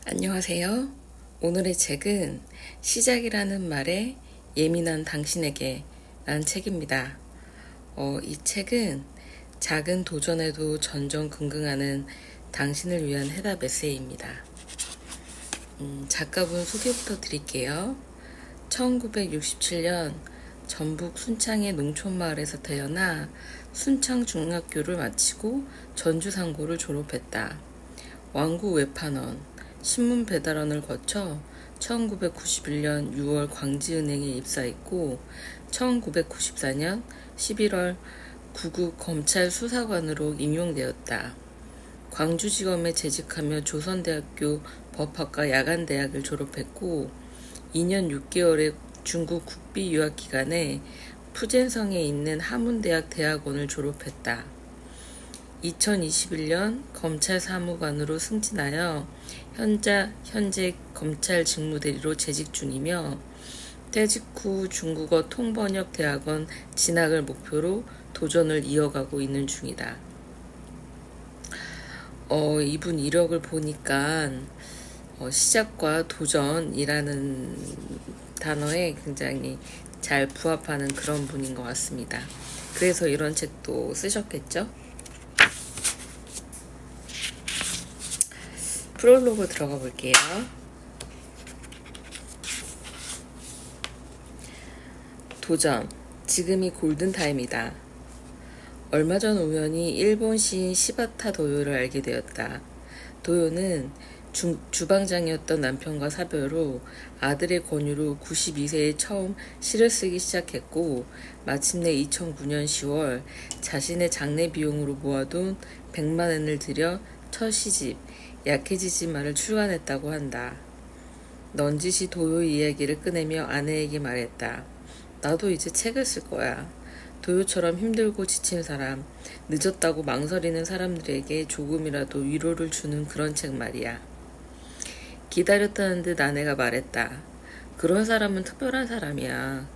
안녕하세요. 오늘의 책은 시작이라는 말에 예민한 당신에게 라는 책입니다. 이 책은 작은 도전에도 전전긍긍하는 당신을 위한 해답 에세이입니다. 작가분 소개부터 드릴게요. 1967년 전북 순창의 농촌마을에서 태어나 순창중학교를 마치고 전주상고를 졸업했다. 왕구 외판원, 신문 배달원을 거쳐 1991년 6월 광지은행에 입사했고 1994년 11월 구급 검찰 수사관으로 임용되었다. 광주지검에 재직하며 조선대학교 법학과 야간대학을 졸업했고 2년 6개월의 중국 국비 유학 기간에 푸젠성에 있는 하문대학 대학원을 졸업했다. 2021년 검찰 사무관으로 승진하여 현재 검찰 직무대리로 재직 중이며 퇴직 후 중국어 통번역 대학원 진학을 목표로 도전을 이어가고 있는 중이다. 이분 이력을 보니까 시작과 도전이라는 단어에 굉장히 잘 부합하는 그런 분인 것 같습니다. 그래서 이런 책도 쓰셨겠죠? 프롤로그 들어가 볼게요. 도전, 지금이 골든타임이다. 얼마 전 우연히 일본 시인 시바타 도요를 알게 되었다. 도요는 주방장이었던 남편과 사별 후 아들의 권유로 92세에 처음 시를 쓰기 시작했고 마침내 2009년 10월 자신의 장례 비용으로 모아둔 100만 엔을 들여 첫 시집 약해지지 마를 출간했다고 한다. 넌지시 도요 이야기를 꺼내며 아내에게 말했다. 나도 이제 책을 쓸 거야. 도요처럼 힘들고 지친 사람, 늦었다고 망설이는 사람들에게 조금이라도 위로를 주는 그런 책 말이야. 기다렸다는 듯 아내가 말했다. 그런 사람은 특별한 사람이야.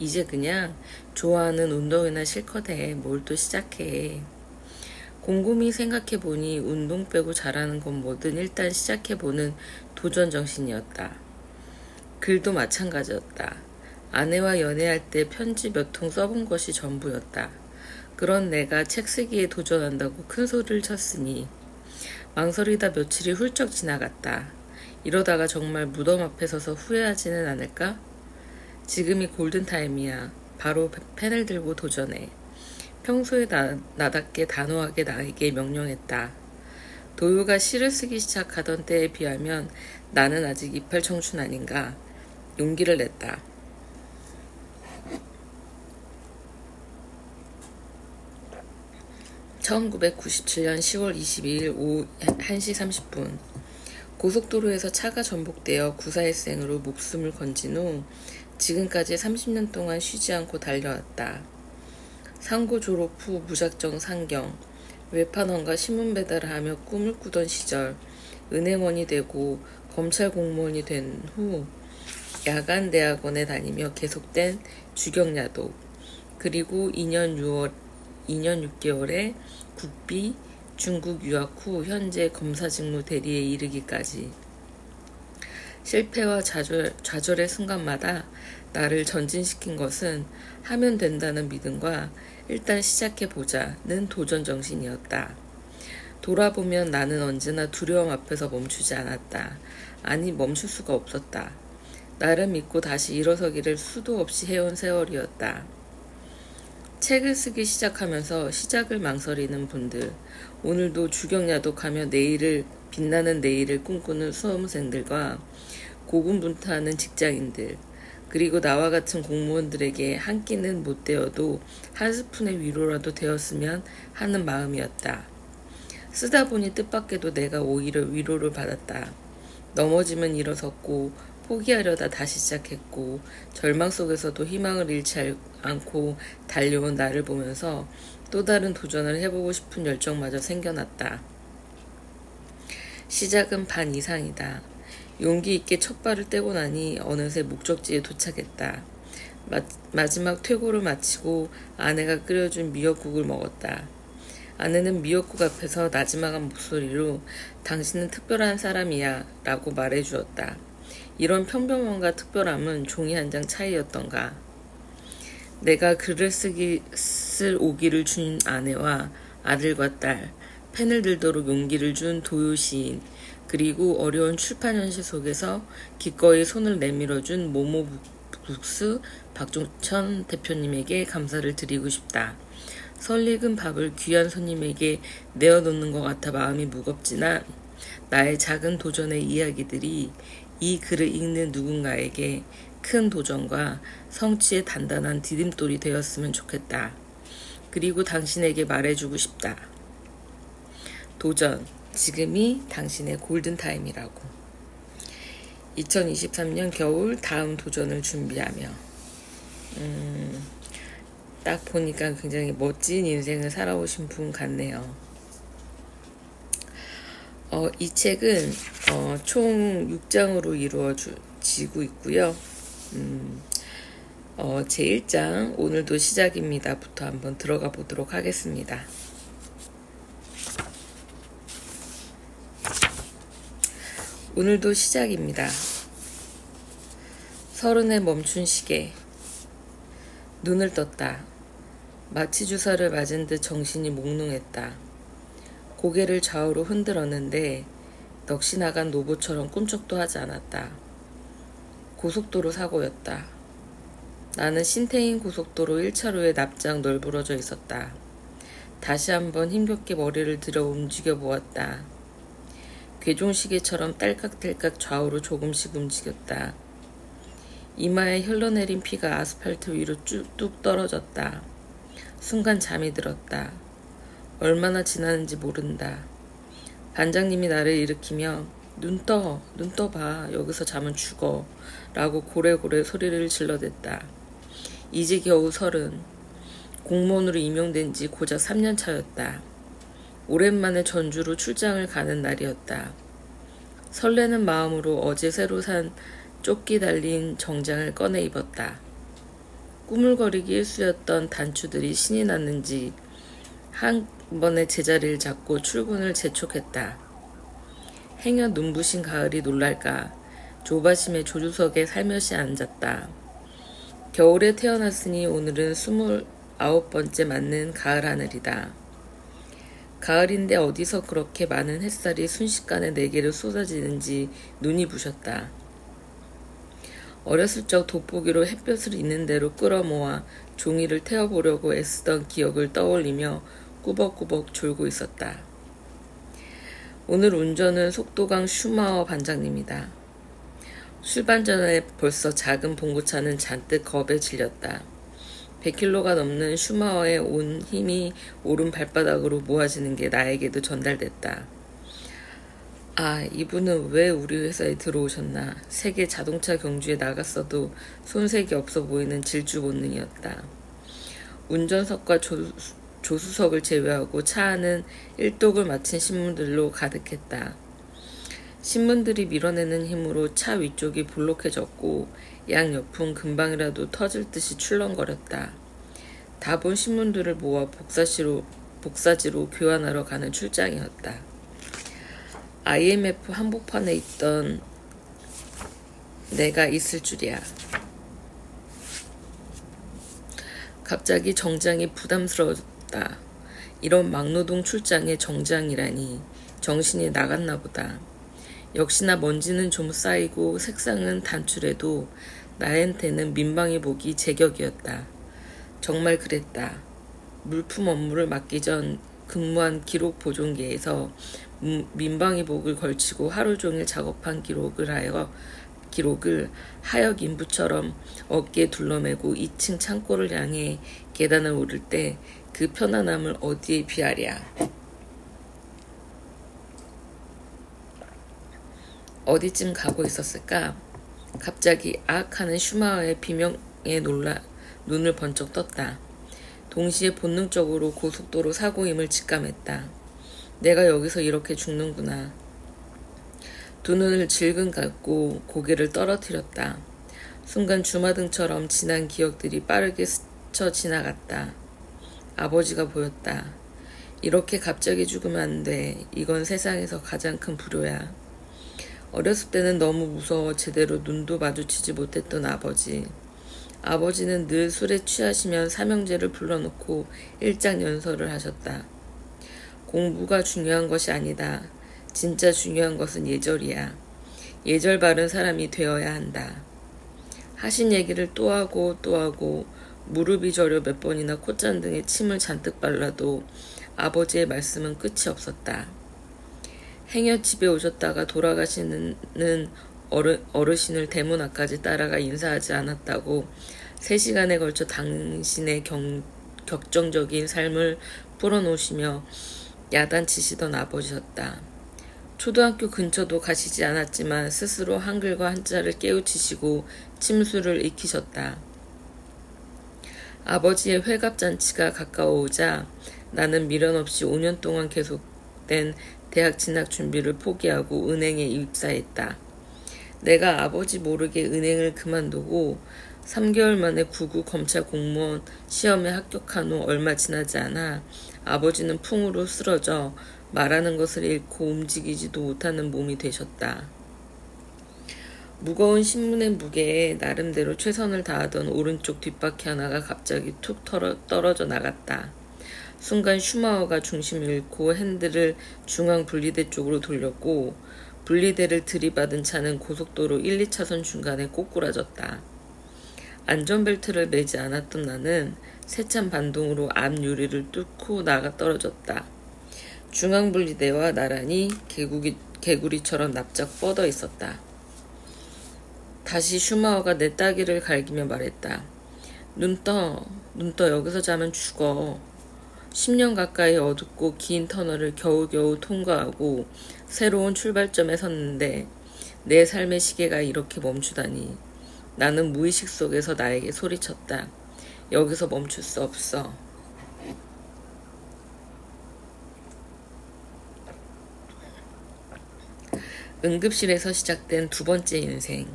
이제 그냥 좋아하는 운동이나 실컷 해. 뭘 또 시작해. 곰곰이 생각해보니 운동 빼고 잘하는 건 뭐든 일단 시작해보는 도전 정신이었다. 글도 마찬가지였다. 아내와 연애할 때 편지 몇 통 써본 것이 전부였다. 그런 내가 책 쓰기에 도전한다고 큰 소리를 쳤으니 망설이다 며칠이 훌쩍 지나갔다. 이러다가 정말 무덤 앞에 서서 후회하지는 않을까? 지금이 골든타임이야. 바로 펜을 들고 도전해. 평소에 나답게 단호하게 나에게 명령했다. 도요가 시를 쓰기 시작하던 때에 비하면 나는 아직 이팔 청춘 아닌가. 용기를 냈다. (1997년 10월 22일) 오후 1시 30분 고속도로에서 차가 전복되어 구사일생으로 목숨을 건진 후 지금까지 30년 동안 쉬지 않고 달려왔다. 상고 졸업 후 무작정 상경, 외판원과 신문 배달을 하며 꿈을 꾸던 시절 은행원이 되고 검찰 공무원이 된 후 야간 대학원에 다니며 계속된 주경야독, 그리고 2년 6개월에 국비 중국 유학 후 현재 검사직무 대리에 이르기까지 실패와 좌절의 순간마다 나를 전진시킨 것은 하면 된다는 믿음과 일단 시작해보자는 도전 정신이었다. 돌아보면 나는 언제나 두려움 앞에서 멈추지 않았다. 아니, 멈출 수가 없었다. 나를 믿고 다시 일어서기를 수도 없이 해온 세월이었다. 책을 쓰기 시작하면서 시작을 망설이는 분들, 오늘도 주경야독하며 빛나는 내일을 꿈꾸는 수험생들과 고군분투하는 직장인들, 그리고 나와 같은 공무원들에게 한 끼는 못 되어도 한 스푼의 위로라도 되었으면 하는 마음이었다. 쓰다 보니 뜻밖에도 내가 오히려 위로를 받았다. 넘어지면 일어섰고 포기하려다 다시 시작했고 절망 속에서도 희망을 잃지 않고 달려온 나를 보면서 또 다른 도전을 해보고 싶은 열정마저 생겨났다. 시작은 반 이상이다. 용기 있게 첫 발을 떼고 나니 어느새 목적지에 도착했다. 마지막 퇴고를 마치고 아내가 끓여준 미역국을 먹었다. 아내는 미역국 앞에서 나지막한 목소리로 당신은 특별한 사람이야 라고 말해주었다. 이런 평범함과 특별함은 종이 한 장 차이였던가. 내가 글을 쓸 오기를 준 아내와 아들과 딸, 펜을 들도록 용기를 준 도요 시인, 그리고 어려운 출판 현실 속에서 기꺼이 손을 내밀어준 모모북스 박종천 대표님에게 감사를 드리고 싶다. 설익은 밥을 귀한 손님에게 내어놓는 것 같아 마음이 무겁지만 나의 작은 도전의 이야기들이 이 글을 읽는 누군가에게 큰 도전과 성취의 단단한 디딤돌이 되었으면 좋겠다. 그리고 당신에게 말해주고 싶다. 도전, 지금이 당신의 골든타임이라고. 2023년 겨울 다음 도전을 준비하며 딱 보니까 굉장히 멋진 인생을 살아오신 분 같네요. 이 책은 총 6장으로 이루어지고 있고요. 제 1장 오늘도 시작입니다부터 한번 들어가 보도록 하겠습니다. 오늘도 시작입니다. 서른에 멈춘 시계. 눈을 떴다. 마취 주사를 맞은 듯 정신이 몽롱했다. 고개를 좌우로 흔들었는데 넋이 나간 노보처럼 꿈쩍도 하지 않았다. 고속도로 사고였다. 나는 신태인 고속도로 1차로에 납작 널브러져 있었다. 다시 한번 힘겹게 머리를 들여 움직여 보았다. 괴종시계처럼 딸깍딸깍 좌우로 조금씩 움직였다. 이마에 흘러내린 피가 아스팔트 위로 뚝 떨어졌다. 순간 잠이 들었다. 얼마나 지나는지 모른다. 반장님이 나를 일으키며 눈 떠봐. 여기서 자면 죽어. 라고 고래고래 소리를 질러댔다. 이제 겨우 30. 공무원으로 임용된 지 고작 3년 차였다. 오랜만에 전주로 출장을 가는 날이었다. 설레는 마음으로 어제 새로 산 조끼 달린 정장을 꺼내 입었다. 꾸물거리기 일쑤였던 단추들이 신이 났는지 한 번에 제자리를 잡고 출근을 재촉했다. 행여 눈부신 가을이 놀랄까 조바심에 조주석에 살며시 앉았다. 겨울에 태어났으니 오늘은 29번째 맞는 가을 하늘이다. 가을인데 어디서 그렇게 많은 햇살이 순식간에 내게로 쏟아지는지 눈이 부셨다. 어렸을 적 돋보기로 햇볕을 있는 대로 끌어모아 종이를 태워보려고 애쓰던 기억을 떠올리며 꾸벅꾸벅 졸고 있었다. 오늘 운전은 속도강 슈마허 반장님이다. 술반 전에 벌써 작은 봉고차는 잔뜩 겁에 질렸다. 100km가 넘는 슈마허의 온 힘이 오른 발바닥으로 모아지는 게 나에게도 전달됐다. 아, 이분은 왜 우리 회사에 들어오셨나. 세계 자동차 경주에 나갔어도 손색이 없어 보이는 질주 본능이었다. 운전석과 조수석을 제외하고 차 안은 일독을 마친 신문들로 가득했다. 신문들이 밀어내는 힘으로 차 위쪽이 볼록해졌고 양옆은 금방이라도 터질 듯이 출렁거렸다. 다 본 신문들을 모아 복사지로 교환하러 가는 출장이었다. IMF 한복판에 있던 내가 있을 줄이야. 갑자기 정장이 부담스러웠다. 이런 막노동 출장의 정장이라니 정신이 나갔나 보다. 역시나 먼지는 좀 쌓이고 색상은 단출해도 나한테는 민방위복이 제격이었다. 정말 그랬다. 물품 업무를 맡기 전 근무한 기록 보존기에서 민방위복을 걸치고 하루 종일 작업한 기록을 하역 인부처럼 어깨에 둘러매고 2층 창고를 향해 계단을 오를 때 그 편안함을 어디에 비하랴. 어디쯤 가고 있었을까? 갑자기 악 하는 슈마허의 비명에 놀라 눈을 번쩍 떴다. 동시에 본능적으로 고속도로 사고임을 직감했다. 내가 여기서 이렇게 죽는구나. 두 눈을 질근 감고 고개를 떨어뜨렸다. 순간 주마등처럼 지난 기억들이 빠르게 스쳐 지나갔다. 아버지가 보였다. 이렇게 갑자기 죽으면 안 돼. 이건 세상에서 가장 큰 불효야. 어렸을 때는 너무 무서워 제대로 눈도 마주치지 못했던 아버지. 아버지는 늘 술에 취하시면 삼형제를 불러놓고 일장연설을 하셨다. 공부가 중요한 것이 아니다. 진짜 중요한 것은 예절이야. 예절 바른 사람이 되어야 한다. 하신 얘기를 또 하고 또 하고 무릎이 저려 몇 번이나 콧잔 등에 침을 잔뜩 발라도 아버지의 말씀은 끝이 없었다. 행여 집에 오셨다가 돌아가시는 어르신을 대문 앞까지 따라가 인사하지 않았다고 3시간에 걸쳐 당신의 격정적인 삶을 풀어놓으시며 야단치시던 아버지였다. 초등학교 근처도 가시지 않았지만 스스로 한글과 한자를 깨우치시고 침수를 익히셨다. 아버지의 회갑잔치가 가까워오자 나는 미련 없이 5년 동안 계속된 대학 진학 준비를 포기하고 은행에 입사했다. 내가 아버지 모르게 은행을 그만두고 3개월 만에 9구 검찰 공무원 시험에 합격한 후 얼마 지나지 않아 아버지는 풍으로 쓰러져 말하는 것을 잃고 움직이지도 못하는 몸이 되셨다. 무거운 신문의 무게에 나름대로 최선을 다하던 오른쪽 뒷바퀴 하나가 갑자기 툭 떨어져 나갔다. 순간 슈마허가 중심을 잃고 핸들을 중앙 분리대 쪽으로 돌렸고 분리대를 들이받은 차는 고속도로 1, 2차선 중간에 꼬꾸라졌다. 안전벨트를 매지 않았던 나는 세찬 반동으로 앞 유리를 뚫고 나가 떨어졌다. 중앙 분리대와 나란히 개구리처럼 납작 뻗어 있었다. 다시 슈마허가 내 따귀를 갈기며 말했다. 눈 떠 여기서 자면 죽어. 10년 가까이 어둡고 긴 터널을 겨우겨우 통과하고 새로운 출발점에 섰는데 내 삶의 시계가 이렇게 멈추다니. 나는 무의식 속에서 나에게 소리쳤다. 여기서 멈출 수 없어. 응급실에서 시작된 2번째 인생.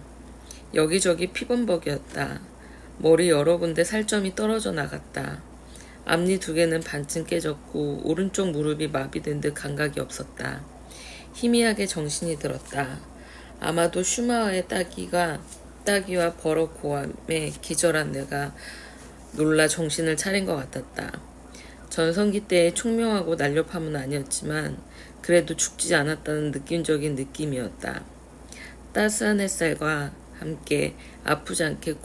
여기저기 피범벅이었다. 머리 여러 군데 살점이 떨어져 나갔다. 앞니 2개는 반쯤 깨졌고 오른쪽 무릎이 마비된 듯 감각이 없었다. 희미하게 정신이 들었다. 아마도 슈마허의 따귀와 버럭 고함에 기절한 내가 놀라 정신을 차린 것 같았다. 전성기 때의 총명하고 날렵함은 아니었지만 그래도 죽지 않았다는 느낌적인 느낌이었다. 따스한 햇살과 함께 아프지 않게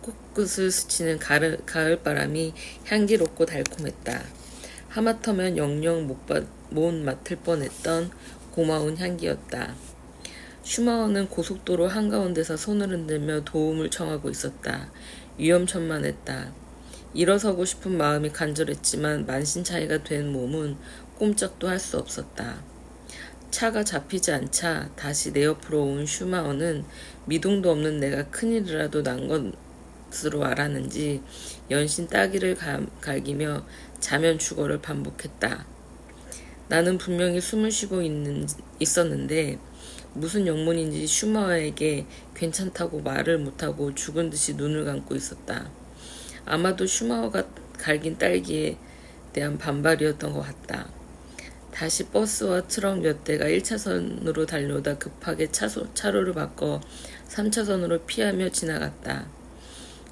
코끝을 스치는 가을바람이 향기롭고 달콤했다. 하마터면 영영 못 맡을 뻔했던 고마운 향기였다. 슈마허는 고속도로 한가운데서 손을 흔들며 도움을 청하고 있었다. 위험천만했다. 일어서고 싶은 마음이 간절했지만 만신차이가 된 몸은 꼼짝도 할 수 없었다. 차가 잡히지 않자 다시 내 옆으로 온 슈마허는 미동도 없는 내가 큰일이라도 난 것으로 알았는지 연신 따귀를 갈기며 자면 죽어를 반복했다. 나는 분명히 숨을 쉬고 있었는데 무슨 영문인지 슈마허에게 괜찮다고 말을 못하고 죽은 듯이 눈을 감고 있었다. 아마도 슈마허가 갈긴 딸기에 대한 반발이었던 것 같다. 다시 버스와 트럭 몇 대가 1차선으로 달려오다 급하게 차로를 바꿔 3차선으로 피하며 지나갔다.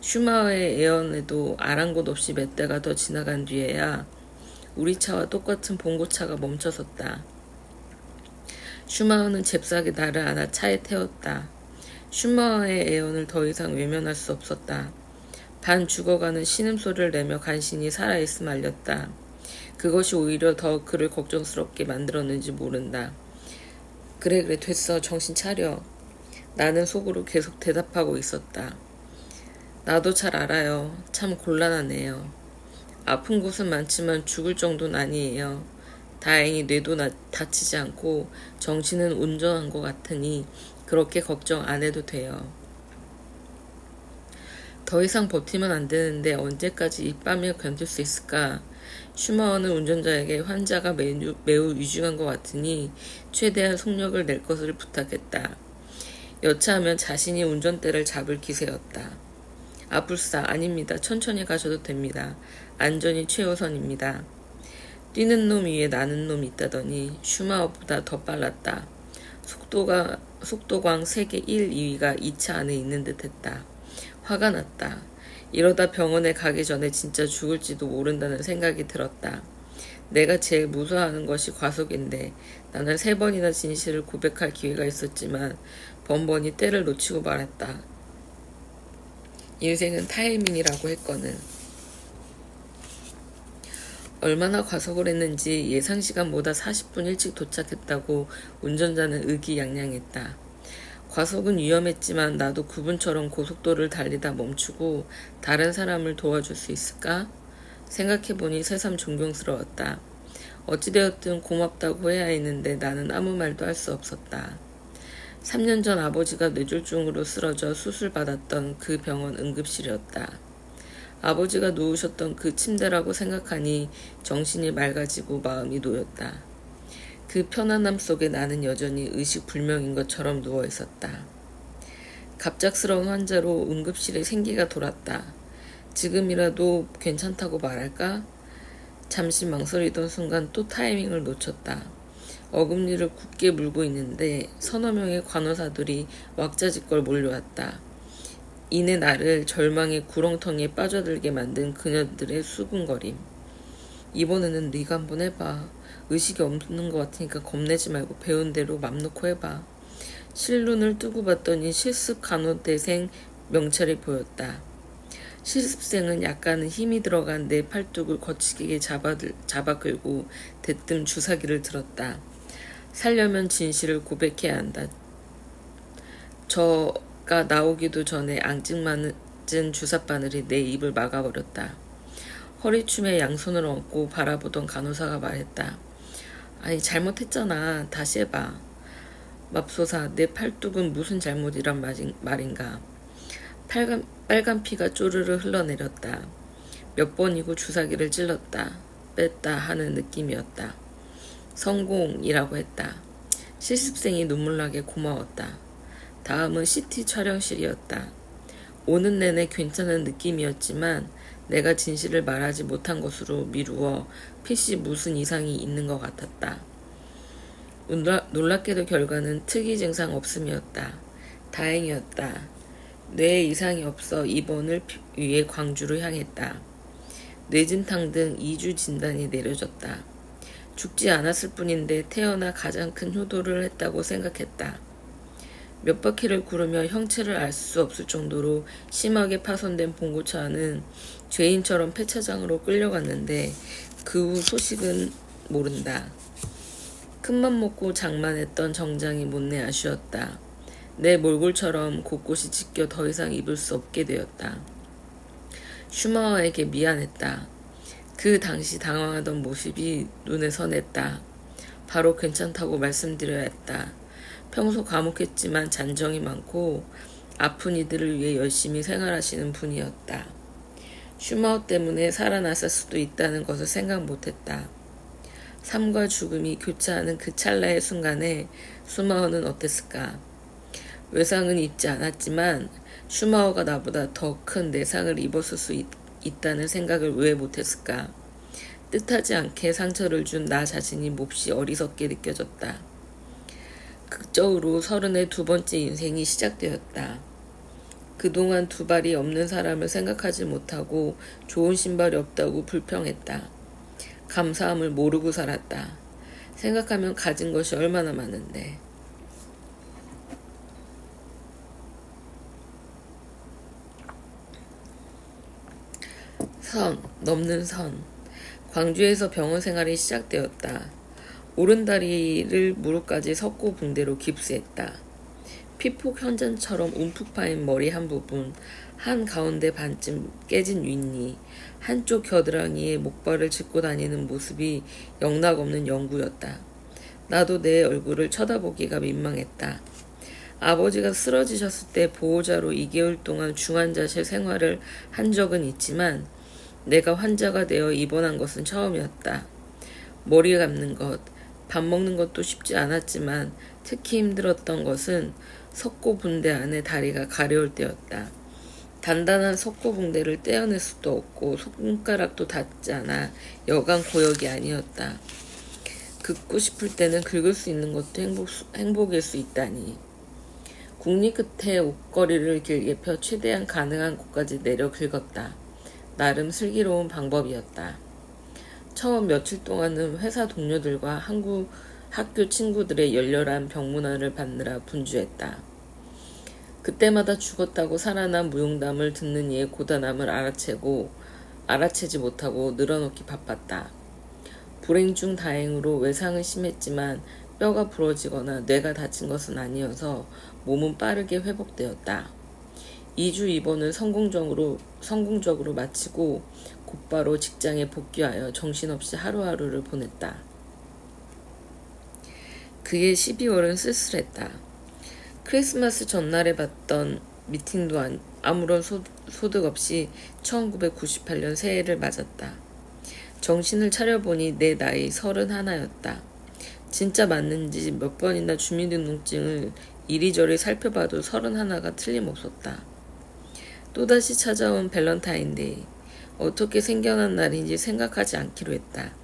슈마허의 애연에도 아랑곳 없이 몇 대가 더 지나간 뒤에야 우리 차와 똑같은 봉고차가 멈춰섰다. 슈마허는 잽싸게 나를 안아 차에 태웠다. 슈마허의 애연을 더 이상 외면할 수 없었다. 반 죽어가는 신음소리를 내며 간신히 살아있음 알렸다. 그것이 오히려 더 그를 걱정스럽게 만들었는지 모른다. 그래 됐어. 정신 차려. 나는 속으로 계속 대답하고 있었다. 나도 잘 알아요. 참 곤란하네요. 아픈 곳은 많지만 죽을 정도는 아니에요. 다행히 뇌도 다치지 않고 정신은 온전한 것 같으니 그렇게 걱정 안 해도 돼요. 더 이상 버티면 안 되는데 언제까지 이 뺨을 견딜 수 있을까? 슈마허는 운전자에게 환자가 매우 위중한 것 같으니 최대한 속력을 낼 것을 부탁했다. 여차하면 자신이 운전대를 잡을 기세였다. 아불싸 아닙니다. 천천히 가셔도 됩니다. 안전이 최우선입니다. 뛰는 놈 위에 나는 놈이 있다더니 슈마허보다 더 빨랐다. 속도광 세계 1, 2위가 이 차 안에 있는 듯 했다. 화가 났다. 이러다 병원에 가기 전에 진짜 죽을지도 모른다는 생각이 들었다. 내가 제일 무서워하는 것이 과속인데 나는 3번이나 진실을 고백할 기회가 있었지만 번번이 때를 놓치고 말았다. 인생은 타이밍이라고 했거늘. 얼마나 과속을 했는지 예상 시간보다 40분 일찍 도착했다고 운전자는 의기양양했다. 과속은 위험했지만 나도 그분처럼 고속도로를 달리다 멈추고 다른 사람을 도와줄 수 있을까? 생각해보니 새삼 존경스러웠다. 어찌되었든 고맙다고 해야 했는데 나는 아무 말도 할 수 없었다. 3년 전 아버지가 뇌졸중으로 쓰러져 수술받았던 그 병원 응급실이었다. 아버지가 누우셨던 그 침대라고 생각하니 정신이 맑아지고 마음이 놓였다. 그 편안함 속에 나는 여전히 의식불명인 것처럼 누워있었다. 갑작스러운 환자로 응급실에 생기가 돌았다. 지금이라도 괜찮다고 말할까? 잠시 망설이던 순간 또 타이밍을 놓쳤다. 어금니를 굳게 물고 있는데 서너 명의 간호사들이 왁자지껄 몰려왔다. 이내 나를 절망의 구렁텅이에 빠져들게 만든 그녀들의 수군거림. 이번에는 네가 한번 해봐. 의식이 없는 것 같으니까 겁내지 말고 배운 대로 맘 놓고 해봐. 실눈을 뜨고 봤더니 실습 간호대생 명찰이 보였다. 실습생은 약간은 힘이 들어간 내 팔뚝을 거치게 잡아 끌고 대뜸 주사기를 들었다. 살려면 진실을 고백해야 한다. 저가 나오기도 전에 앙증맞은 주사바늘이 내 입을 막아버렸다. 허리춤에 양손을 얹고 바라보던 간호사가 말했다. 아니 잘못했잖아. 다시 해봐. 맙소사 내 팔뚝은 무슨 잘못이란 말인가. 빨간 피가 쪼르르 흘러내렸다. 몇 번이고 주사기를 찔렀다. 뺐다 하는 느낌이었다. 성공이라고 했다. 실습생이 눈물나게 고마웠다. 다음은 CT 촬영실이었다. 오는 내내 괜찮은 느낌이었지만 내가 진실을 말하지 못한 것으로 미루어 PC 무슨 이상이 있는 것 같았다. 놀랍게도 결과는 특이 증상 없음이었다. 다행이었다. 뇌에 이상이 없어 입원을 위해 광주로 향했다. 뇌진탕 등 2주 진단이 내려졌다. 죽지 않았을 뿐인데 태어나 가장 큰 효도를 했다고 생각했다. 몇 바퀴를 구르며 형체를 알 수 없을 정도로 심하게 파손된 봉고차는 죄인처럼 폐차장으로 끌려갔는데 그 후 소식은 모른다. 큰맘 먹고 장만했던 정장이 못내 아쉬웠다. 내 몰골처럼 곳곳이 찢겨 더 이상 입을 수 없게 되었다. 슈마허에게 미안했다. 그 당시 당황하던 모습이 눈에 선했다. 바로 괜찮다고 말씀드려야 했다. 평소 과묵했지만 잔정이 많고 아픈 이들을 위해 열심히 생활하시는 분이었다. 슈마허 때문에 살아났을 수도 있다는 것을 생각 못했다. 삶과 죽음이 교차하는 그 찰나의 순간에 슈마허는 어땠을까? 외상은 입지 않았지만 슈마허가 나보다 더 큰 내상을 입었을 수 있다는 생각을 왜 못했을까? 뜻하지 않게 상처를 준 나 자신이 몹시 어리석게 느껴졌다. 극적으로 30의 두 번째 인생이 시작되었다. 그동안 두 발이 없는 사람을 생각하지 못하고 좋은 신발이 없다고 불평했다. 감사함을 모르고 살았다. 생각하면 가진 것이 얼마나 많은데. 넘는 선. 광주에서 병원 생활이 시작되었다. 오른다리를 무릎까지 석고 붕대로 깁스했다. 피폭 현장처럼 움푹 파인 머리 한 부분, 한 가운데 반쯤 깨진 윗니, 한쪽 겨드랑이에 목발을 짚고 다니는 모습이 영락없는 영구였다. 나도 내 얼굴을 쳐다보기가 민망했다. 아버지가 쓰러지셨을 때 보호자로 2개월 동안 중환자실 생활을 한 적은 있지만 내가 환자가 되어 입원한 것은 처음이었다. 머리 감는 것, 밥 먹는 것도 쉽지 않았지만 특히 힘들었던 것은 석고 분대 안에 다리가 가려울 때였다. 단단한 석고붕대를 떼어낼 수도 없고 손가락도 닿지 않아 여간 고역이 아니었다. 긁고 싶을 때는 긁을 수 있는 것도 행복일 수 있다니. 국리 끝에 옷걸이를 길게 펴 최대한 가능한 곳까지 내려 긁었다. 나름 슬기로운 방법이었다. 처음 며칠 동안은 회사 동료들과 학교 친구들의 열렬한 병문안을 받느라 분주했다. 그때마다 죽었다고 살아난 무용담을 듣는 이의 고단함을 알아채지 못하고 늘어놓기 바빴다. 불행 중 다행으로 외상은 심했지만 뼈가 부러지거나 뇌가 다친 것은 아니어서 몸은 빠르게 회복되었다. 2주 입원을 성공적으로 마치고 곧바로 직장에 복귀하여 정신없이 하루하루를 보냈다. 그의 12월은 쓸쓸했다. 크리스마스 전날에 봤던 미팅도 아무런 소득 없이 1998년 새해를 맞았다. 정신을 차려보니 내 나이 31였다. 진짜 맞는지 몇 번이나 주민등록증을 이리저리 살펴봐도 31가 틀림없었다. 또다시 찾아온 밸런타인데이. 어떻게 생겨난 날인지 생각하지 않기로 했다.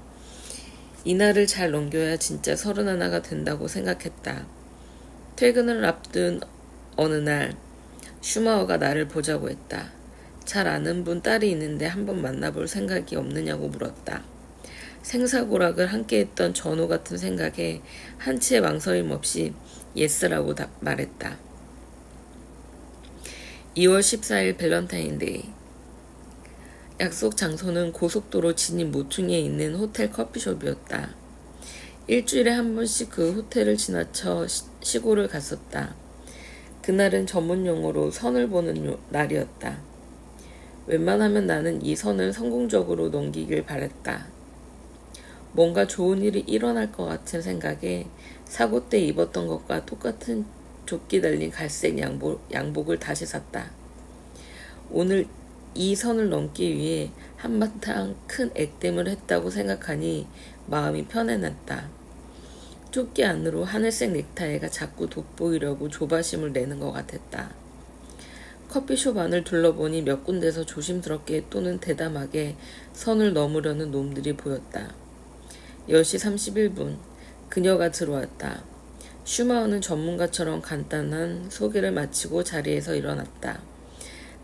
이날을 잘 넘겨야 진짜 31가 된다고 생각했다. 퇴근을 앞둔 어느 날 슈마어가 나를 보자고 했다. 잘 아는 분 딸이 있는데 한번 만나볼 생각이 없느냐고 물었다. 생사고락을 함께했던 전호 같은 생각에 한치의 망설임 없이 예스라고 말했다. 2월 14일 밸런타인데이. 약속 장소는 고속도로 진입 모퉁이에 있는 호텔 커피숍이었다. 일주일에 한 번씩 그 호텔을 지나쳐 시골을 갔었다. 그날은 전문 용어로 선을 보는 날이었다. 웬만하면 나는 이 선을 성공적으로 넘기길 바랬다. 뭔가 좋은 일이 일어날 것 같은 생각에 사고 때 입었던 것과 똑같은 조끼 달린 갈색 양복을 다시 샀다. 오늘 이 선을 넘기 위해 한바탕 큰 액땜을 했다고 생각하니 마음이 편해났다. 조끼 안으로 하늘색 넥타이가 자꾸 돋보이려고 조바심을 내는 것 같았다. 커피숍 안을 둘러보니 몇 군데서 조심스럽게 또는 대담하게 선을 넘으려는 놈들이 보였다. 10시 31분 그녀가 들어왔다. 슈마어는 전문가처럼 간단한 소개를 마치고 자리에서 일어났다.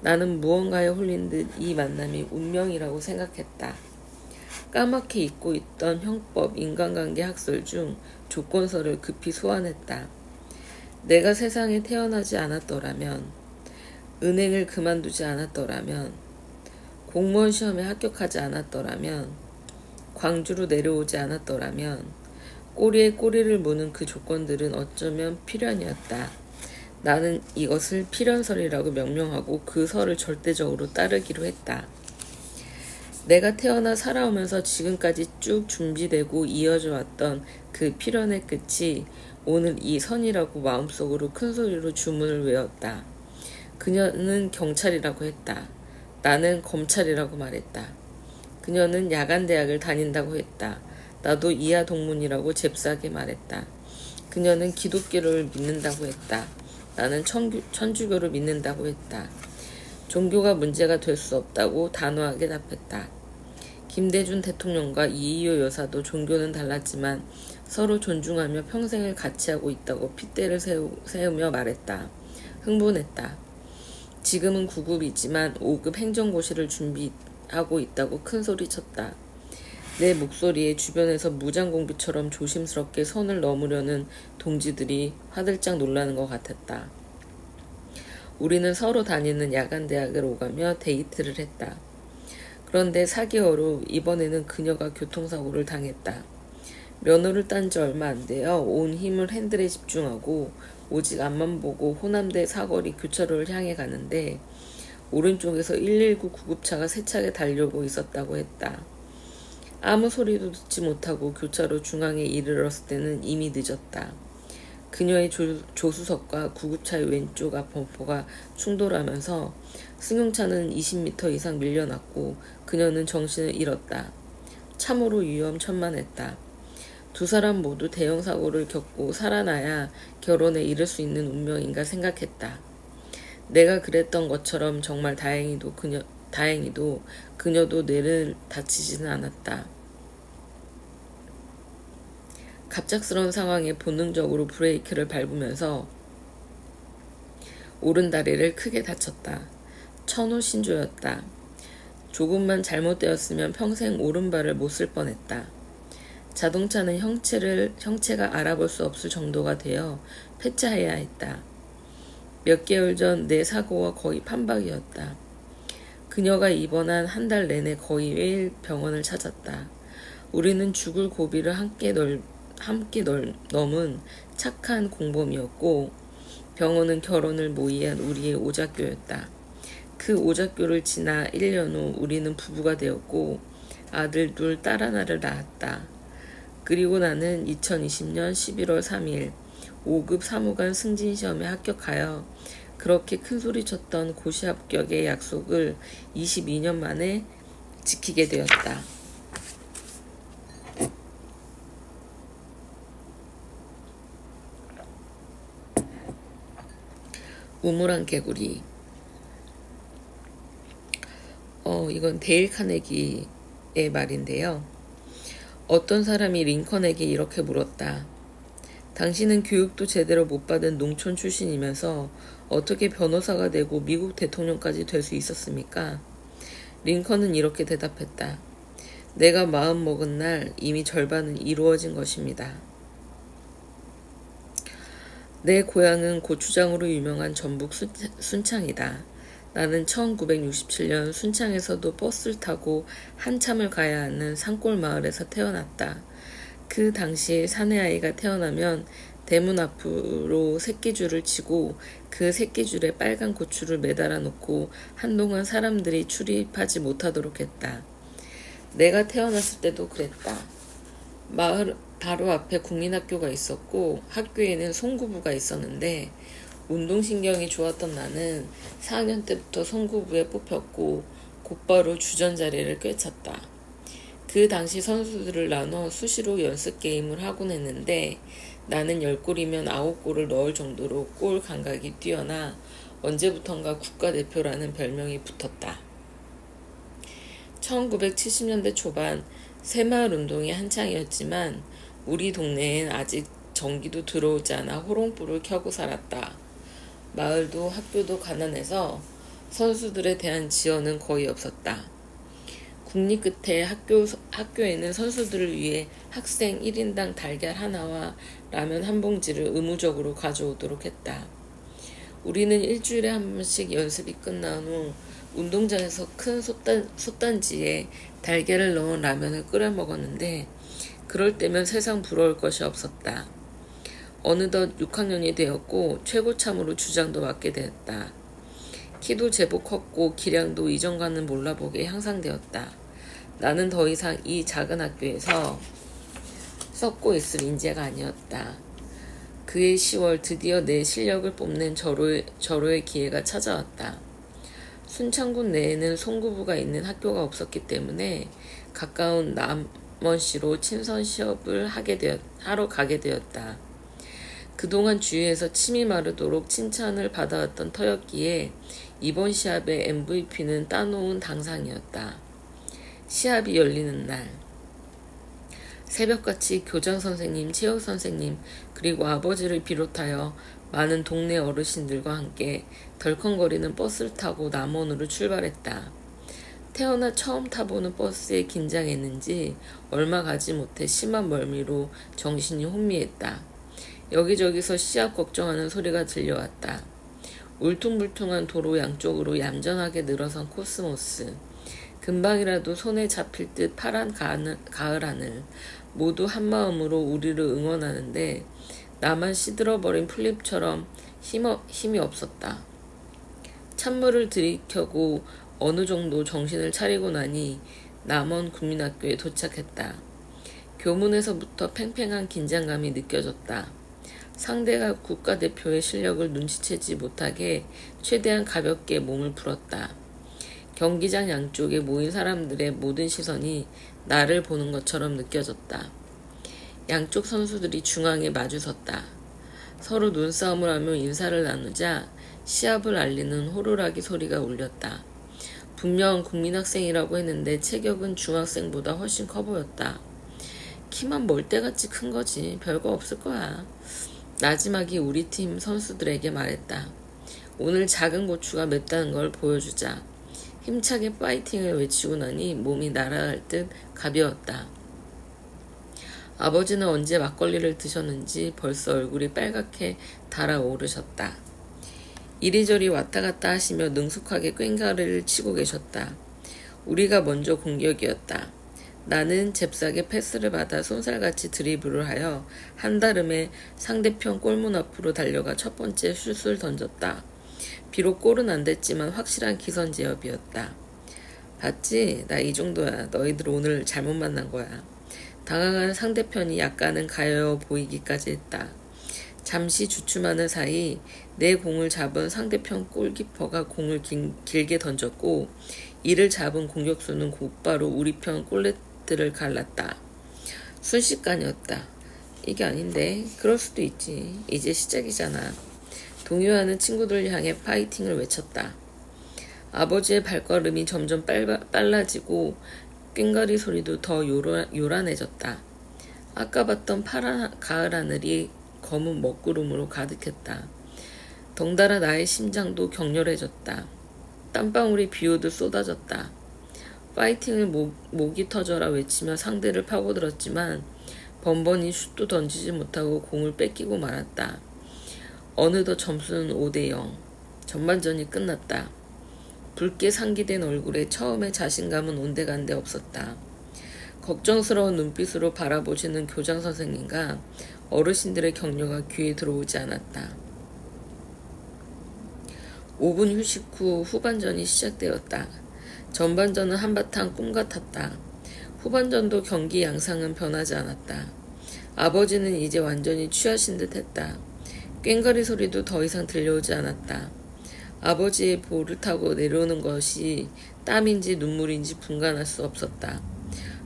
나는 무언가에 홀린 듯 이 만남이 운명이라고 생각했다. 까맣게 잊고 있던 형법, 인간관계 학설 중 조건서를 급히 소환했다. 내가 세상에 태어나지 않았더라면, 은행을 그만두지 않았더라면, 공무원 시험에 합격하지 않았더라면, 광주로 내려오지 않았더라면, 꼬리에 꼬리를 무는 그 조건들은 어쩌면 필연이었다. 나는 이것을 필연설이라고 명명하고 그 설을 절대적으로 따르기로 했다. 내가 태어나 살아오면서 지금까지 쭉 준비되고 이어져 왔던 그 필연의 끝이 오늘 이 선이라고 마음속으로 큰 소리로 주문을 외웠다. 그녀는 경찰이라고 했다. 나는 검찰이라고 말했다. 그녀는 야간대학을 다닌다고 했다. 나도 이하 동문이라고 잽싸게 말했다. 그녀는 기독교를 믿는다고 했다. 나는 천주교를 믿는다고 했다. 종교가 문제가 될 수 없다고 단호하게 답했다. 김대중 대통령과 이희요 여사도 종교는 달랐지만 서로 존중하며 평생을 같이 하고 있다고 핏대를 세우며 말했다. 흥분했다. 지금은 9급이지만 5급 행정고시를 준비하고 있다고 큰소리쳤다. 내 목소리에 주변에서 무장공비처럼 조심스럽게 선을 넘으려는 동지들이 화들짝 놀라는 것 같았다. 우리는 서로 다니는 야간대학을 오가며 데이트를 했다. 그런데 4개월 후 이번에는 그녀가 교통사고를 당했다. 면허를 딴 지 얼마 안 되어 온 힘을 핸들에 집중하고 오직 앞만 보고 호남대 사거리 교차로를 향해 가는데 오른쪽에서 119 구급차가 세차게 달려오고 있었다고 했다. 아무 소리도 듣지 못하고 교차로 중앙에 이르렀을 때는 이미 늦었다. 그녀의 조수석과 구급차의 왼쪽 앞 범퍼가 충돌하면서 승용차는 20m 이상 밀려났고 그녀는 정신을 잃었다. 참으로 위험천만했다. 두 사람 모두 대형 사고를 겪고 살아나야 결혼에 이를 수 있는 운명인가 생각했다. 내가 그랬던 것처럼 정말 다행히도 그녀도 뇌를 다치지는 않았다. 갑작스러운 상황에 본능적으로 브레이크를 밟으면서 오른다리를 크게 다쳤다. 천호신조였다. 조금만 잘못되었으면 평생 오른발을 못 쓸 뻔했다. 자동차는 형체가 알아볼 수 없을 정도가 되어 폐차해야 했다. 몇 개월 전 내 사고와 거의 판박이었다. 그녀가 입원한 한 달 내내 거의 매일 병원을 찾았다. 우리는 죽을 고비를 함께 넘은 착한 공범이었고 병원은 결혼을 모의한 우리의 오작교였다. 그 오작교를 지나 1년 후 우리는 부부가 되었고 아들 둘, 딸 하나를 낳았다. 그리고 나는 2020년 11월 3일 5급 사무관 승진시험에 합격하여 그렇게 큰소리 쳤던 고시 합격의 약속을 22년 만에 지키게 되었다. 우물안 개구리. 이건 데일 카네기의 말인데요. 어떤 사람이 링컨에게 이렇게 물었다. 당신은 교육도 제대로 못 받은 농촌 출신이면서 어떻게 변호사가 되고 미국 대통령까지 될 수 있었습니까? 링컨은 이렇게 대답했다. 내가 마음 먹은 날 이미 절반은 이루어진 것입니다. 내 고향은 고추장으로 유명한 전북 순창이다. 나는 1967년 순창에서도 버스를 타고 한참을 가야 하는 산골 마을에서 태어났다. 그 당시 사내아이가 태어나면 대문 앞으로 새끼줄을 치고 그 새끼줄에 빨간 고추를 매달아 놓고 한동안 사람들이 출입하지 못하도록 했다. 내가 태어났을 때도 그랬다. 마을 바로 앞에 국민학교가 있었고 학교에는 송구부가 있었는데 운동신경이 좋았던 나는 4학년 때부터 송구부에 뽑혔고 곧바로 주전자리를 꿰찼다. 그 당시 선수들을 나눠 수시로 연습 게임을 하곤 했는데 나는 10골이면 9골을 넣을 정도로 골 감각이 뛰어나 언제부턴가 국가대표라는 별명이 붙었다. 1970년대 초반 새마을 운동이 한창이었지만 우리 동네엔 아직 전기도 들어오지 않아 호롱불을 켜고 살았다. 마을도 학교도 가난해서 선수들에 대한 지원은 거의 없었다. 국리 끝에 학교에는 선수들을 위해 학생 1인당 달걀 하나와 라면 한 봉지를 의무적으로 가져오도록 했다. 우리는 일주일에 한 번씩 연습이 끝난 후 운동장에서 큰 솥단지에 달걀을 넣은 라면을 끓여 먹었는데 그럴 때면 세상 부러울 것이 없었다. 어느덧 6학년이 되었고 최고참으로 주장도 맡게 되었다. 키도 제법 컸고 기량도 이전과는 몰라보게 향상되었다. 나는 더 이상 이 작은 학교에서 썩고 있을 인재가 아니었다. 그해 10월 드디어 내 실력을 뽐낸 절호의 기회가 찾아왔다. 순창군 내에는 송구부가 있는 학교가 없었기 때문에 가까운 남원시로 친선 시합을 하러 가게 되었다. 그동안 주위에서 침이 마르도록 칭찬을 받아왔던 터였기에 이번 시합의 MVP는 따놓은 당상이었다. 시합이 열리는 날 새벽같이 교장선생님, 체육선생님 그리고 아버지를 비롯하여 많은 동네 어르신들과 함께 덜컹거리는 버스를 타고 남원으로 출발했다. 태어나 처음 타보는 버스에 긴장했는지 얼마 가지 못해 심한 멀미로 정신이 혼미했다. 여기저기서 시합 걱정하는 소리가 들려왔다. 울퉁불퉁한 도로 양쪽으로 얌전하게 늘어선 코스모스. 금방이라도 손에 잡힐 듯 파란 가을 하늘. 모두 한마음으로 우리를 응원하는데 나만 시들어버린 풀잎처럼 힘이 없었다. 찬물을 들이켜고 어느 정도 정신을 차리고 나니 남원 국민학교에 도착했다. 교문에서부터 팽팽한 긴장감이 느껴졌다. 상대가 국가대표의 실력을 눈치채지 못하게 최대한 가볍게 몸을 풀었다. 경기장 양쪽에 모인 사람들의 모든 시선이 나를 보는 것처럼 느껴졌다. 양쪽 선수들이 중앙에 마주섰다. 서로 눈싸움을 하며 인사를 나누자 시합을 알리는 호루라기 소리가 울렸다. 분명 국민학생이라고 했는데 체격은 중학생보다 훨씬 커 보였다. 키만 멀대같이 큰 거지. 별거 없을 거야. 나지막이 우리 팀 선수들에게 말했다. 오늘 작은 고추가 맵다는 걸 보여주자. 힘차게 파이팅을 외치고 나니 몸이 날아갈 듯 가벼웠다. 아버지는 언제 막걸리를 드셨는지 벌써 얼굴이 빨갛게 달아오르셨다. 이리저리 왔다 갔다 하시며 능숙하게 꽹과리를 치고 계셨다. 우리가 먼저 공격이었다. 나는 잽싸게 패스를 받아 쏜살같이 드리블을 하여 한달음에 상대편 골문 앞으로 달려가 첫 번째 슛을 던졌다. 비록 골은 안 됐지만 확실한 기선 제압이었다. 봤지? 나 이 정도야. 너희들 오늘 잘못 만난 거야. 당황한 상대편이 약간은 가여워 보이기까지 했다. 잠시 주춤하는 사이 내 공을 잡은 상대편 골키퍼가 공을 길게 던졌고 이를 잡은 공격수는 곧바로 우리 편 골넷들을 갈랐다. 순식간이었다. 이게 아닌데. 그럴 수도 있지. 이제 시작이잖아. 동요하는 친구들 향해 파이팅을 외쳤다. 아버지의 발걸음이 점점 빨라지고 꽹과리 소리도 더 요란해졌다. 아까 봤던 파란 가을 하늘이 검은 먹구름으로 가득했다. 덩달아 나의 심장도 격렬해졌다. 땀방울이 비오듯 쏟아졌다. 파이팅을 목이 터져라 외치며 상대를 파고들었지만 번번이 슛도 던지지 못하고 공을 뺏기고 말았다. 어느덧 점수는 5대0. 전반전이 끝났다. 붉게 상기된 얼굴에 처음에 자신감은 온데간데 없었다. 걱정스러운 눈빛으로 바라보시는 교장 선생님과 어르신들의 격려가 귀에 들어오지 않았다. 5분 휴식 후 후반전이 시작되었다. 전반전은 한바탕 꿈 같았다. 후반전도 경기 양상은 변하지 않았다. 아버지는 이제 완전히 취하신 듯 했다. 꽹과리 소리도 더 이상 들려오지 않았다. 아버지의 볼을 타고 내려오는 것이 땀인지 눈물인지 분간할 수 없었다.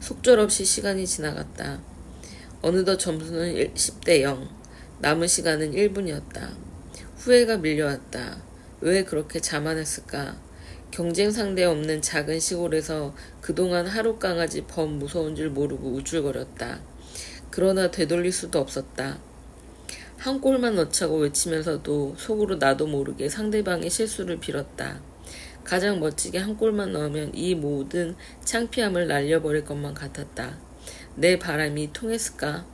속절없이 시간이 지나갔다. 어느덧 점수는 10대0. 남은 시간은 1분이었다. 후회가 밀려왔다. 왜 그렇게 자만했을까? 경쟁 상대 없는 작은 시골에서 그동안 하루 강아지 범 무서운 줄 모르고 우쭐거렸다. 그러나 되돌릴 수도 없었다. 한 골만 넣자고 외치면서도 속으로 나도 모르게 상대방의 실수를 빌었다. 가장 멋지게 한 골만 넣으면 이 모든 창피함을 날려버릴 것만 같았다. 내 바람이 통했을까?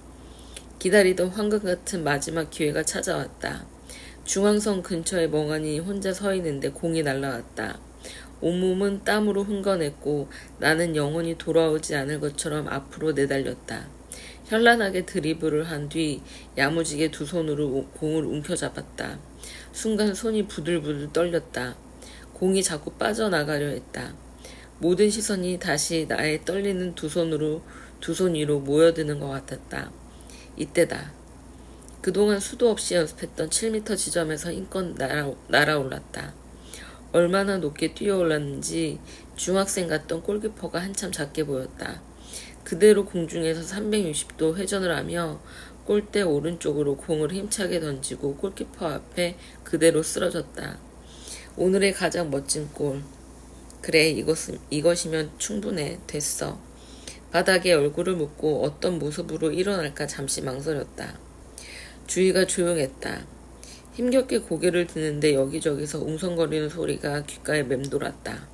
기다리던 황금 같은 마지막 기회가 찾아왔다. 중앙선 근처에 멍하니 혼자 서 있는데 공이 날아왔다. 온몸은 땀으로 흥건했고 나는 영원히 돌아오지 않을 것처럼 앞으로 내달렸다. 현란하게 드리블을 한 뒤 야무지게 두 손으로 공을 움켜잡았다. 순간 손이 부들부들 떨렸다. 공이 자꾸 빠져나가려 했다. 모든 시선이 다시 나의 떨리는 두 손 위로 모여드는 것 같았다. 이때다. 그동안 수도 없이 연습했던 7m 지점에서 힘껏 날아올랐다. 얼마나 높게 뛰어올랐는지 중학생 같던 골키퍼가 한참 작게 보였다. 그대로 공중에서 360도 회전을 하며 골대 오른쪽으로 공을 힘차게 던지고 골키퍼 앞에 그대로 쓰러졌다. 오늘의 가장 멋진 골. 그래, 이것이면 충분해. 됐어. 바닥에 얼굴을 묻고 어떤 모습으로 일어날까 잠시 망설였다. 주위가 조용했다. 힘겹게 고개를 드는데 여기저기서 웅성거리는 소리가 귓가에 맴돌았다.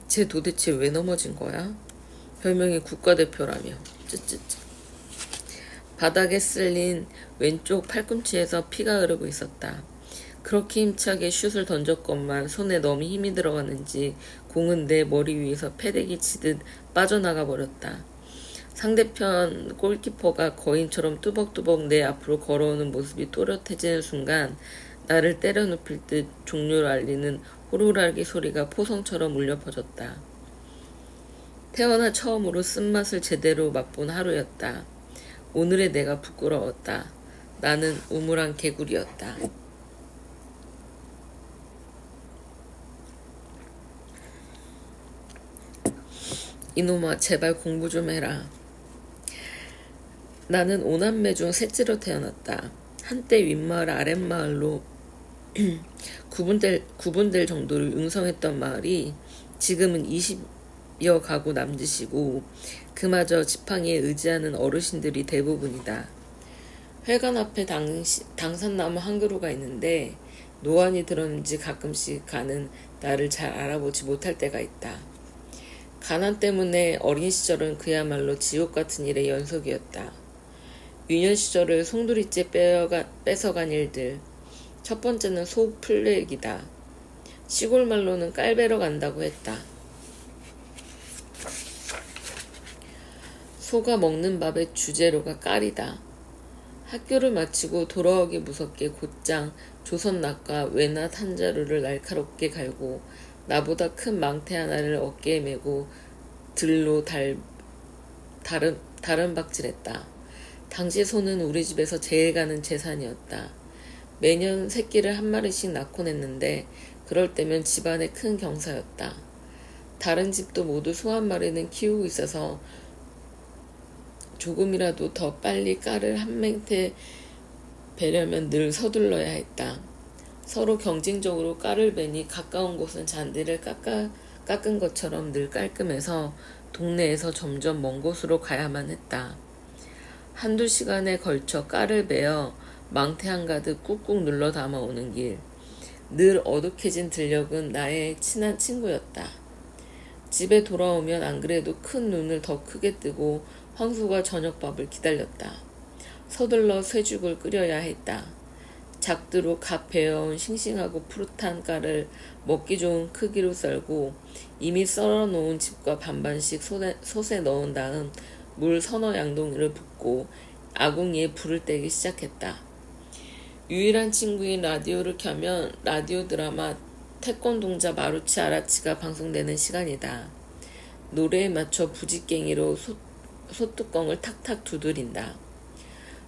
쟤 도대체 왜 넘어진 거야? 별명이 국가대표라며. 쯔쯔쯔. 바닥에 쓸린 왼쪽 팔꿈치에서 피가 흐르고 있었다. 그렇게 힘차게 슛을 던졌건만 손에 너무 힘이 들어갔는지 공은 내 머리 위에서 패대기 치듯 빠져나가 버렸다. 상대편 골키퍼가 거인처럼 뚜벅뚜벅 내 앞으로 걸어오는 모습이 또렷해지는 순간 나를 때려눕힐 듯 종료를 알리는 호루라기 소리가 포성처럼 울려 퍼졌다. 태어나 처음으로 쓴맛을 제대로 맛본 하루였다. 오늘의 내가 부끄러웠다. 나는 우물한 개구리였다. 이놈아, 제발 공부 좀 해라. 나는 5남매 중 셋째로 태어났다. 한때 윗마을 아랫마을로 구분될 정도로 융성했던 마을이 지금은 20여 가구 남짓이고 그마저 지팡이에 의지하는 어르신들이 대부분이다. 회관 앞에 당산나무 한 그루가 있는데 노안이 들었는지 가끔씩 가는 나를 잘 알아보지 못할 때가 있다. 가난 때문에 어린 시절은 그야말로 지옥 같은 일의 연속이었다. 유년 시절을 송두리째 뺏어간 일들. 첫 번째는 소 플렉이다. 시골 말로는 깔배러 간다고 했다. 소가 먹는 밥의 주재료가 깔이다. 학교를 마치고 돌아오기 무섭게 곧장 조선낫과 외낫 한 자루를 날카롭게 갈고 나보다 큰 망태 하나를 어깨에 메고 들로 다름박질했다. 당시 소는 우리 집에서 제일 가는 재산이었다. 매년 새끼를 한 마리씩 낳곤 했는데 그럴 때면 집안의 큰 경사였다. 다른 집도 모두 소 한 마리는 키우고 있어서 조금이라도 더 빨리 깔을 한 맹태 베려면 늘 서둘러야 했다. 서로 경쟁적으로 깔을 베니 가까운 곳은 잔디를 깎은 것처럼 늘 깔끔해서 동네에서 점점 먼 곳으로 가야만 했다. 한두 시간에 걸쳐 깔을 베어 망태 한가득 꾹꾹 눌러 담아오는 길. 늘 어둑해진 들녘은 나의 친한 친구였다. 집에 돌아오면 안 그래도 큰 눈을 더 크게 뜨고 황소가 저녁밥을 기다렸다. 서둘러 쇠죽을 끓여야 했다. 작두로 갓 베어온 싱싱하고 푸릇한 깔을 먹기 좋은 크기로 썰고 이미 썰어놓은 집과 반반씩 솥에 넣은 다음 물 서너 양동이를 붓고 아궁이에 불을 떼기 시작했다. 유일한 친구인 라디오를 켜면 라디오 드라마 태권동자 마루치 아라치가 방송되는 시간이다. 노래에 맞춰 부지깽이로 솥뚜껑을 탁탁 두드린다.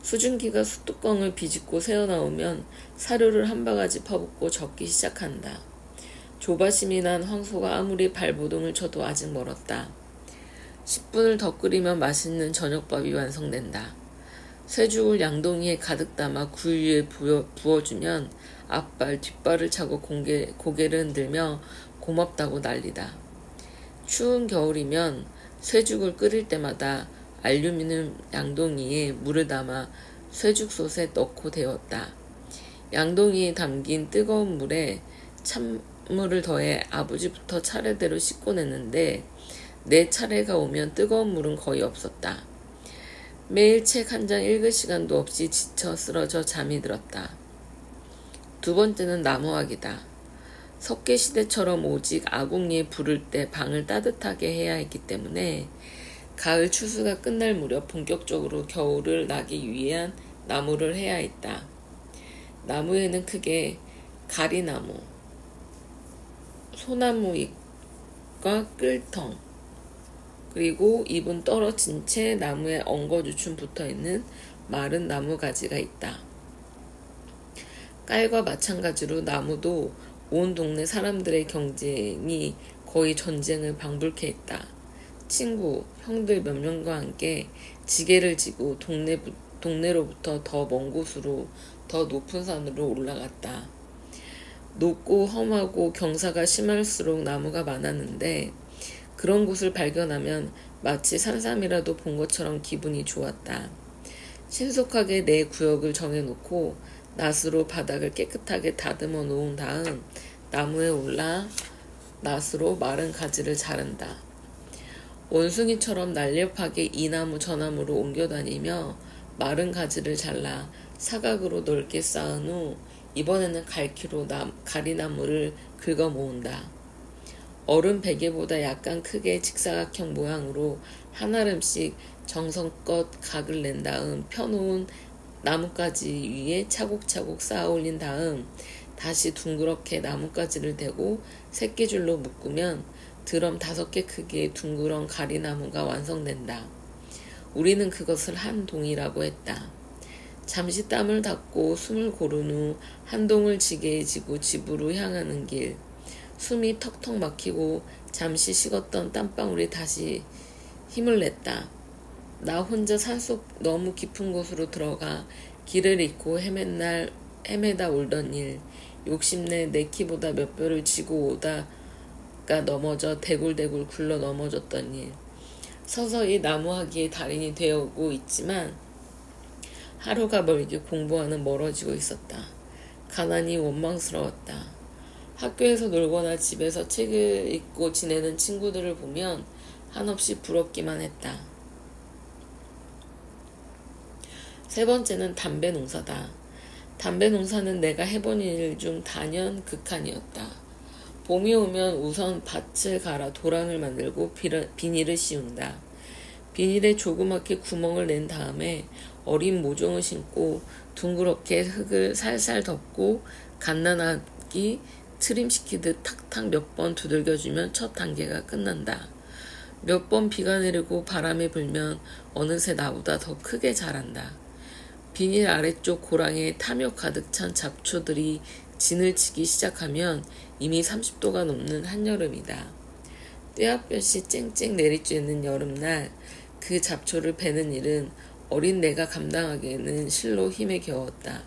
수증기가 숯뚜껑을 비집고 새어나오면 사료를 한 바가지 퍼붓고 적기 시작한다. 조바심이 난 황소가 아무리 발버둥을 쳐도 아직 멀었다. 10분을 더 끓이면 맛있는 저녁밥이 완성된다. 쇠죽을 양동이에 가득 담아 구유 위에 부어주면 앞발 뒷발을 차고 고개를 흔들며 고맙다고 난리다. 추운 겨울이면 쇠죽을 끓일 때마다 알루미늄 양동이에 물을 담아 쇠죽솥에 넣고 데웠다. 양동이에 담긴 뜨거운 물에 찬물을 더해 아버지부터 차례대로 씻고 냈는데 내 차례가 오면 뜨거운 물은 거의 없었다. 매일 책 한 장 읽을 시간도 없이 지쳐 쓰러져 잠이 들었다. 두 번째는 나무하기다. 석계시대처럼 오직 아궁이에 불을 때 방을 따뜻하게 해야 했기 때문에 가을 추수가 끝날 무렵 본격적으로 겨울을 나기 위한 나무를 해야 했다. 나무에는 크게 가리나무, 소나무잎과 끌텅, 그리고 잎은 떨어진 채 나무에 엉거주춤 붙어있는 마른 나무가지가 있다. 깔과 마찬가지로 나무도 온 동네 사람들의 경쟁이 거의 전쟁을 방불케 했다. 친구, 형들 몇 명과 함께 지게를 지고 동네로부터 더 먼 곳으로 더 높은 산으로 올라갔다. 높고 험하고 경사가 심할수록 나무가 많았는데 그런 곳을 발견하면 마치 산삼이라도 본 것처럼 기분이 좋았다. 신속하게 내 구역을 정해놓고 낫으로 바닥을 깨끗하게 다듬어 놓은 다음 나무에 올라 낫으로 마른 가지를 자른다. 원숭이처럼 날렵하게 이 나무 저 나무로 옮겨다니며 마른 가지를 잘라 사각으로 넓게 쌓은 후 이번에는 갈퀴로 가리나무를 긁어 모은다. 어른 베개보다 약간 크게 직사각형 모양으로 한아름씩 정성껏 각을 낸 다음 펴놓은 나뭇가지 위에 차곡차곡 쌓아 올린 다음 다시 둥그렇게 나뭇가지를 대고 새끼줄로 묶으면 드럼 5개 크기의 둥그런 가리나무가 완성된다. 우리는 그것을 한 동이라고 했다. 잠시 땀을 닦고 숨을 고른 후 한 동을 지게에 지고 집으로 향하는 길. 숨이 턱턱 막히고 잠시 식었던 땀방울이 다시 힘을 냈다. 나 혼자 산속 너무 깊은 곳으로 들어가 길을 잃고 헤매다 울던 일, 욕심내 내 키보다 몇 배를 지고 오다가 넘어져 대굴대굴 굴러 넘어졌던 일, 서서히 나무하기의 달인이 되어오고 있지만 하루가 멀게 공부와는 멀어지고 있었다. 가난이 원망스러웠다. 학교에서 놀거나 집에서 책을 읽고 지내는 친구들을 보면 한없이 부럽기만 했다. 세 번째는 담배 농사다. 담배 농사는 내가 해본 일 중 단연 극한이었다. 봄이 오면 우선 밭을 갈아 도랑을 만들고 비닐을 씌운다. 비닐에 조그맣게 구멍을 낸 다음에 어린 모종을 심고 둥그렇게 흙을 살살 덮고 갓난아기 트림시키듯 탁탁 몇 번 두들겨주면 첫 단계가 끝난다. 몇 번 비가 내리고 바람이 불면 어느새 나보다 더 크게 자란다. 비닐 아래쪽 고랑에 탐욕 가득 찬 잡초들이 진을 치기 시작하면 이미 30도가 넘는 한여름이다. 떼약볕이 쨍쨍 내리쬐는 여름날 그 잡초를 베는 일은 어린 내가 감당하기에는 실로 힘에 겨웠다.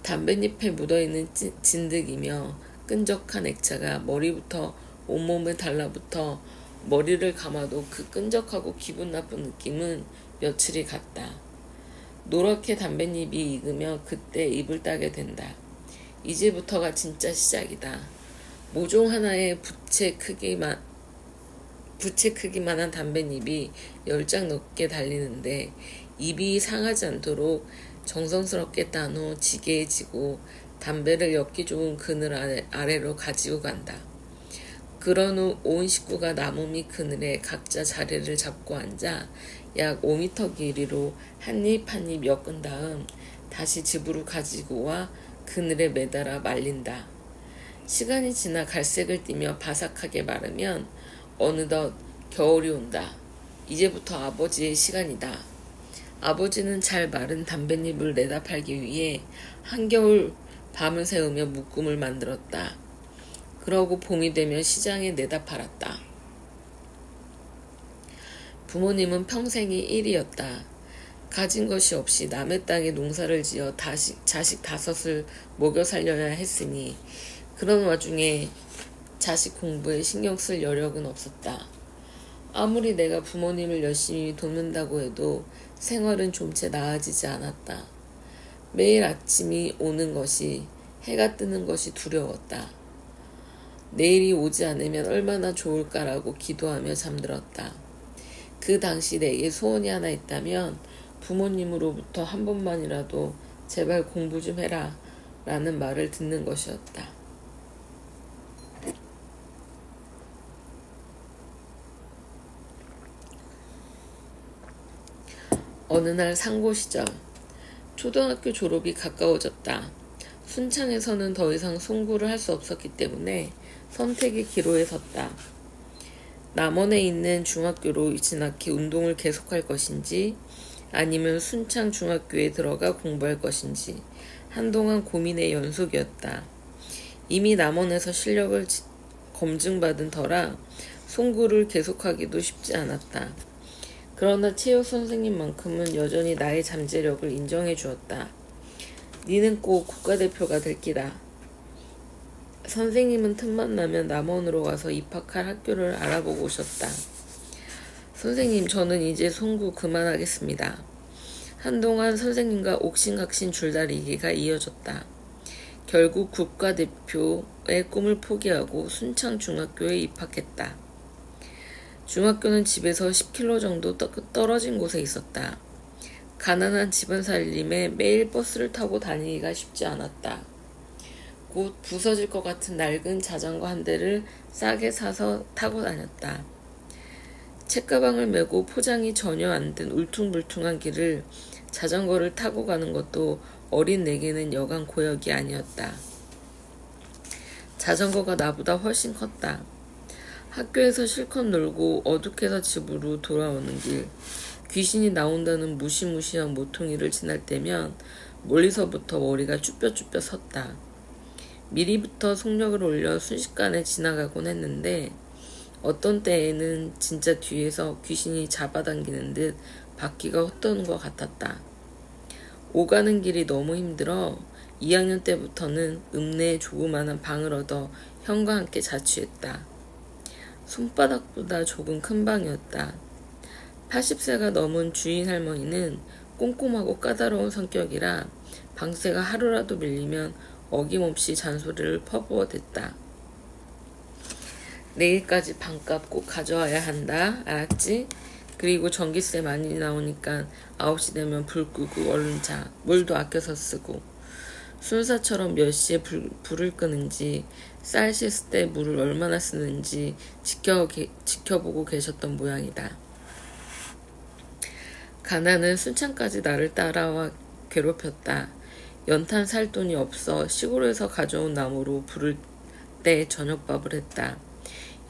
담뱃잎에 묻어있는 진드기며 끈적한 액차가 머리부터 온몸에 달라붙어 머리를 감아도 그 끈적하고 기분 나쁜 느낌은 며칠이 갔다. 노랗게 담뱃잎이 익으며 그때 입을 따게 된다. 이제부터가 진짜 시작이다. 모종 하나에 부채 크기만한 담뱃잎이 10장 넘게 달리는데 입이 상하지 않도록 정성스럽게 딴 후 지게에 지고 담배를 엮기 좋은 그늘 아래로 가지고 간다. 그런 후 온 식구가 나무 밑 그늘에 각자 자리를 잡고 앉아 약 5m 길이로 한 입 한 입 엮은 다음 다시 집으로 가지고 와 그늘에 매달아 말린다. 시간이 지나 갈색을 띠며 바삭하게 마르면 어느덧 겨울이 온다. 이제부터 아버지의 시간이다. 아버지는 잘 마른 담뱃잎을 내다 팔기 위해 한겨울 밤을 새우며 묶음을 만들었다. 그러고 봄이 되면 시장에 내다 팔았다. 부모님은 평생이 일이었다. 가진 것이 없이 남의 땅에 농사를 지어 자식 5을 먹여 살려야 했으니 그런 와중에 자식 공부에 신경 쓸 여력은 없었다. 아무리 내가 부모님을 열심히 돕는다고 해도 생활은 좀 채 나아지지 않았다. 매일 아침이 오는 것이, 해가 뜨는 것이 두려웠다. 내일이 오지 않으면 얼마나 좋을까라고 기도하며 잠들었다. 그 당시 내게 소원이 하나 있다면 부모님으로부터 한 번만이라도 제발 공부 좀 해라 라는 말을 듣는 것이었다. 어느 날 상고 시절, 초등학교 졸업이 가까워졌다. 순창에서는 더 이상 송구를 할 수 없었기 때문에 선택의 기로에 섰다. 남원에 있는 중학교로 지나게 운동을 계속할 것인지 아니면 순창 중학교에 들어가 공부할 것인지 한동안 고민의 연속이었다. 이미 남원에서 실력을 검증받은 터라 송구를 계속하기도 쉽지 않았다. 그러나 체육 선생님만큼은 여전히 나의 잠재력을 인정해 주었다. 니는 꼭 국가대표가 될 기다. 선생님은 틈만 나면 남원으로 가서 입학할 학교를 알아보고 오셨다. 선생님, 저는 이제 송구 그만하겠습니다. 한동안 선생님과 옥신각신 줄다리기가 이어졌다. 결국 국가대표의 꿈을 포기하고 순창중학교에 입학했다. 중학교는 집에서 10km 정도 떨어진 곳에 있었다. 가난한 집안 살림에 매일 버스를 타고 다니기가 쉽지 않았다. 곧 부서질 것 같은 낡은 자전거 한 대를 싸게 사서 타고 다녔다. 책가방을 메고 포장이 전혀 안 된 울퉁불퉁한 길을 자전거를 타고 가는 것도 어린 내게는 여간 고역이 아니었다. 자전거가 나보다 훨씬 컸다. 학교에서 실컷 놀고 어둑해서 집으로 돌아오는 길, 귀신이 나온다는 무시무시한 모퉁이를 지날 때면 멀리서부터 머리가 쭈뼛쭈뼛 섰다. 미리부터 속력을 올려 순식간에 지나가곤 했는데 어떤 때에는 진짜 뒤에서 귀신이 잡아당기는 듯 바퀴가 헛도는 것 같았다. 오가는 길이 너무 힘들어 2학년 때부터는 읍내에 조그마한 방을 얻어 형과 함께 자취했다. 손바닥보다 조금 큰 방이었다. 80세가 넘은 주인 할머니는 꼼꼼하고 까다로운 성격이라 방세가 하루라도 밀리면 어김없이 잔소리를 퍼부어댔다. 내일까지 방값 꼭 가져와야 한다. 알았지? 그리고 전기세 많이 나오니까 9시 되면 불 끄고 얼른 자. 물도 아껴서 쓰고. 순사처럼 몇 시에 불을 끄는지, 쌀 씻을 때 물을 얼마나 쓰는지 지켜보고 계셨던 모양이다. 가난은 순창까지 나를 따라와 괴롭혔다. 연탄 살 돈이 없어 시골에서 가져온 나무로 불을 때 저녁밥을 했다.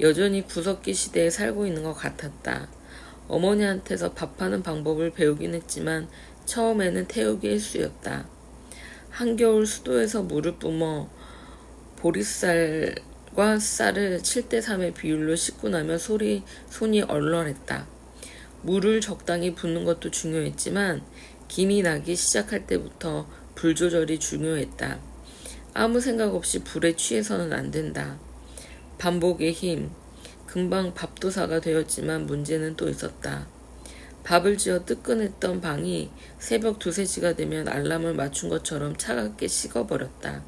여전히 구석기 시대에 살고 있는 것 같았다. 어머니한테서 밥하는 방법을 배우긴 했지만 처음에는 태우기 일쑤였다. 한겨울 수도에서 물을 뿜어 보리쌀과 쌀을 7대3의 비율로 씻고 나면 손이 얼얼했다. 물을 적당히 붓는 것도 중요했지만 김이 나기 시작할 때부터 불 조절이 중요했다. 아무 생각 없이 불에 취해서는 안 된다. 반복의 힘. 금방 밥도사가 되었지만 문제는 또 있었다. 밥을 지어 뜨끈했던 방이 새벽 2, 3시가 되면 알람을 맞춘 것처럼 차갑게 식어버렸다.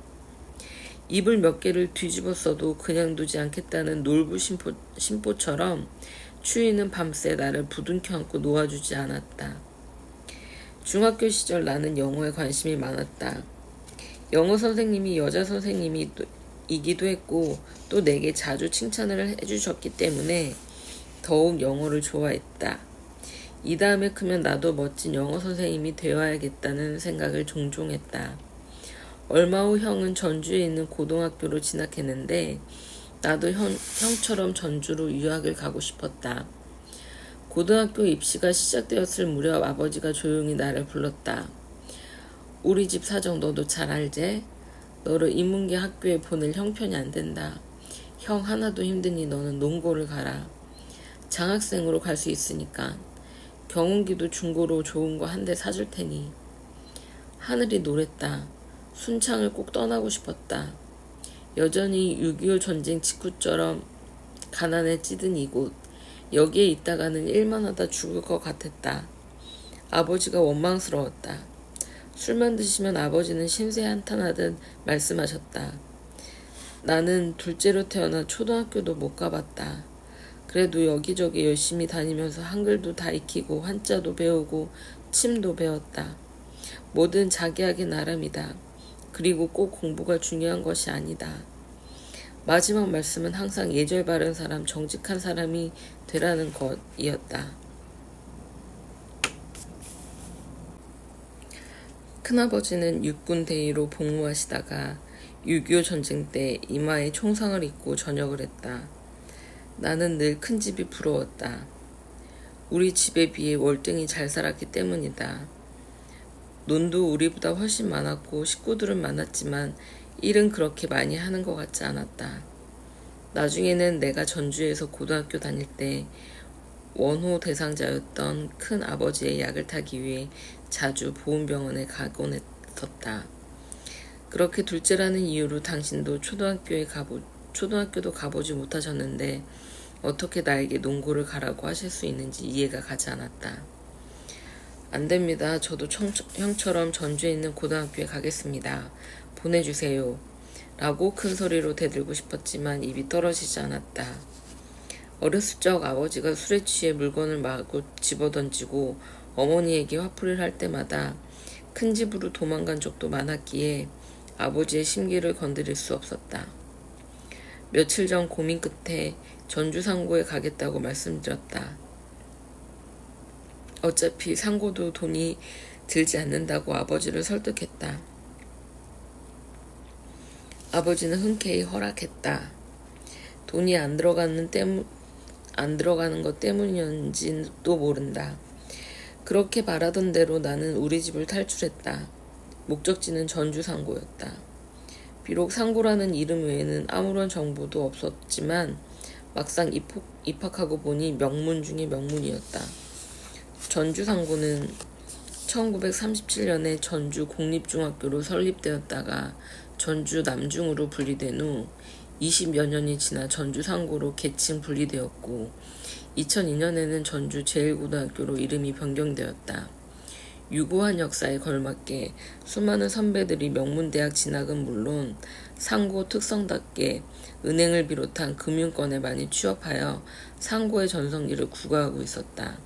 이불 몇 개를 뒤집었어도 그냥 두지 않겠다는 놀부 심보처럼 추위는 밤새 나를 부둥켜 안고 놓아주지 않았다. 중학교 시절 나는 영어에 관심이 많았다. 영어 선생님이 여자 선생님이기도 했고 또 내게 자주 칭찬을 해주셨기 때문에 더욱 영어를 좋아했다. 이 다음에 크면 나도 멋진 영어 선생님이 되어야겠다는 생각을 종종 했다. 얼마 후 형은 전주에 있는 고등학교로 진학했는데 나도 형처럼 전주로 유학을 가고 싶었다. 고등학교 입시가 시작되었을 무렵 아버지가 조용히 나를 불렀다. 우리 집 사정 너도 잘 알제? 너를 인문계 학교에 보낼 형편이 안 된다. 형 하나도 힘드니 너는 농고를 가라. 장학생으로 갈 수 있으니까. 경운기도 중고로 좋은 거 한 대 사줄 테니. 하늘이 노랬다. 순창을 꼭 떠나고 싶었다. 여전히 6.25 전쟁 직후처럼 가난에 찌든 이곳. 여기에 있다가는 일만 하다 죽을 것 같았다. 아버지가 원망스러웠다. 술만 드시면 아버지는 심세 한탄하듯 말씀하셨다. 나는 둘째로 태어나 초등학교도 못 가봤다. 그래도 여기저기 열심히 다니면서 한글도 다 익히고 한자도 배우고 침도 배웠다. 뭐든 자기 하기 나름이다. 그리고 꼭 공부가 중요한 것이 아니다. 마지막 말씀은 항상 예절 바른 사람, 정직한 사람이 되라는 것이었다. 큰아버지는 육군 대위로 복무하시다가 6.25 전쟁 때 이마에 총상을 입고 전역을 했다. 나는 늘 큰 집이 부러웠다. 우리 집에 비해 월등히 잘 살았기 때문이다. 논도 우리보다 훨씬 많았고 식구들은 많았지만 일은 그렇게 많이 하는 것 같지 않았다. 나중에는 내가 전주에서 고등학교 다닐 때 원호 대상자였던 큰 아버지의 약을 타기 위해 자주 보훈병원에 가곤 했었다. 그렇게 둘째라는 이유로 당신도 초등학교도 가보지 못하셨는데 어떻게 나에게 농고를 가라고 하실 수 있는지 이해가 가지 않았다. 안 됩니다. 저도 형처럼 전주에 있는 고등학교에 가겠습니다. 보내주세요. 라고 큰 소리로 대들고 싶었지만 입이 떨어지지 않았다. 어렸을 적 아버지가 술에 취해 물건을 마구 집어던지고 어머니에게 화풀이를 할 때마다 큰 집으로 도망간 적도 많았기에 아버지의 심기를 건드릴 수 없었다. 며칠 전 고민 끝에 전주 상고에 가겠다고 말씀드렸다. 어차피 상고도 돈이 들지 않는다고 아버지를 설득했다. 아버지는 흔쾌히 허락했다. 돈이 안 들어가는 것 때문이었는지도 모른다. 그렇게 바라던 대로 나는 우리 집을 탈출했다. 목적지는 전주 상고였다. 비록 상고라는 이름 외에는 아무런 정보도 없었지만 막상 입학하고 보니 명문 중의 명문이었다. 전주 상고는 1937년에 전주 공립중학교로 설립되었다가 전주 남중으로 분리된 후 20여 년이 지나 전주 상고로 계층 분리되었고 2002년에는 전주 제1고등학교로 이름이 변경되었다. 유구한 역사에 걸맞게 수많은 선배들이 명문대학 진학은 물론 상고 특성답게 은행을 비롯한 금융권에 많이 취업하여 상고의 전성기를 구가하고 있었다.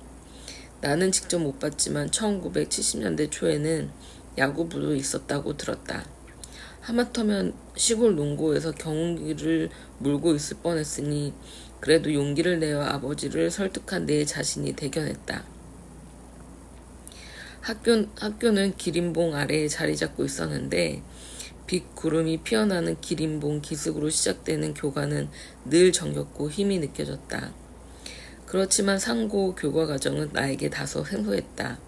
나는 직접 못 봤지만 1970년대 초에는 야구부도 있었다고 들었다. 하마터면 시골 농고에서 경운기를 물고 있을 뻔했으니 그래도 용기를 내어 아버지를 설득한 내 자신이 대견했다. 학교는 기린봉 아래에 자리 잡고 있었는데 빛 구름이 피어나는 기린봉 기슭으로 시작되는 교과는 늘 정겹고 힘이 느껴졌다. 그렇지만 상고 교과 과정은 나에게 다소 생소했다.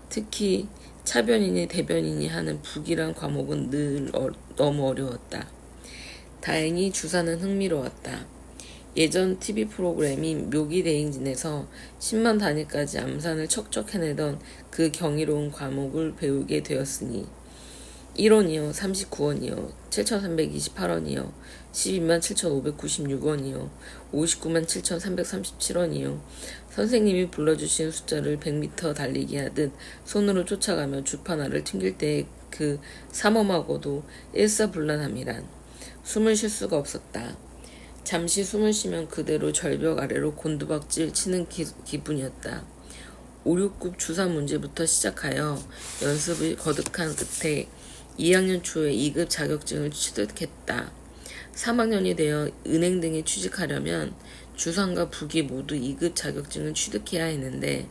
특히 차변이니 대변이니 하는 북이란 과목은 늘 너무 어려웠다. 다행히 주사는 흥미로웠다. 예전 TV 프로그램인 묘기대행진에서 10만 단위까지 암산을 척척 해내던 그 경이로운 과목을 배우게 되었으니 1원이요, 39원이요, 7,328원이요, 12만 7,596원이요, 59만 7,337원이요. 선생님이 불러주신 숫자를 100m 달리기 하듯 손으로 쫓아가며 주파나를 튕길 때의 그 삼엄하고도 일사불란함이란 숨을 쉴 수가 없었다. 잠시 숨을 쉬면 그대로 절벽 아래로 곤두박질 치는 기분이었다. 5, 6급 주사 문제부터 시작하여 연습을 거듭한 끝에 2학년 초에 2급 자격증을 취득했다. 3학년이 되어 은행 등에 취직하려면 주상과 부기 모두 2급 자격증을 취득해야 했는데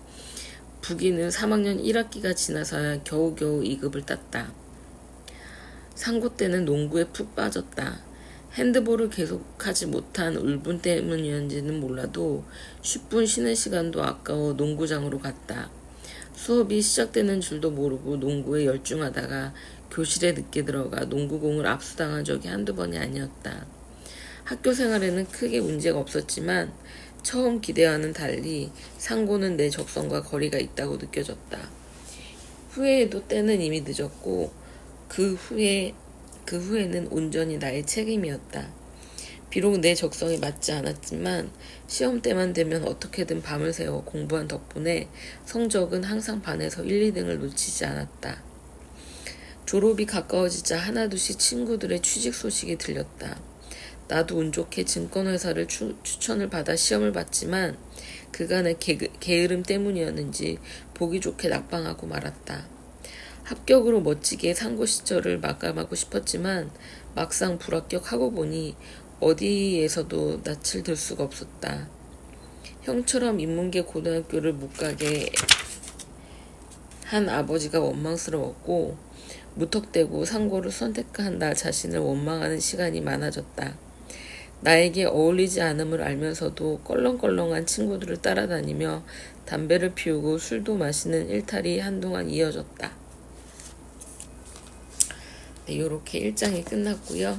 부기는 3학년 1학기가 지나서야 겨우겨우 2급을 땄다. 상고 때는 농구에 푹 빠졌다. 핸드볼을 계속하지 못한 울분 때문이었는지는 몰라도 10분 쉬는 시간도 아까워 농구장으로 갔다. 수업이 시작되는 줄도 모르고 농구에 열중하다가 교실에 늦게 들어가 농구공을 압수당한 적이 한두 번이 아니었다. 학교 생활에는 크게 문제가 없었지만 처음 기대와는 달리 상고는 내 적성과 거리가 있다고 느껴졌다. 후회해도 때는 이미 늦었고 그 후에는 온전히 나의 책임이었다. 비록 내 적성에 맞지 않았지만 시험 때만 되면 어떻게든 밤을 새워 공부한 덕분에 성적은 항상 반에서 1, 2등을 놓치지 않았다. 졸업이 가까워지자 하나둘씩 친구들의 취직 소식이 들렸다. 나도 운 좋게 증권회사를 추천을 받아 시험을 봤지만 그간의 게으름 때문이었는지 보기 좋게 낙방하고 말았다. 합격으로 멋지게 상고 시절을 마감하고 싶었지만 막상 불합격하고 보니 어디에서도 낯을 들 수가 없었다. 형처럼 인문계 고등학교를 못 가게 한 아버지가 원망스러웠고 무턱대고 상고를 선택한 나 자신을 원망하는 시간이 많아졌다. 나에게 어울리지 않음을 알면서도 껄렁껄렁한 친구들을 따라다니며 담배를 피우고 술도 마시는 일탈이 한동안 이어졌다. 네, 이렇게 1장이 끝났고요.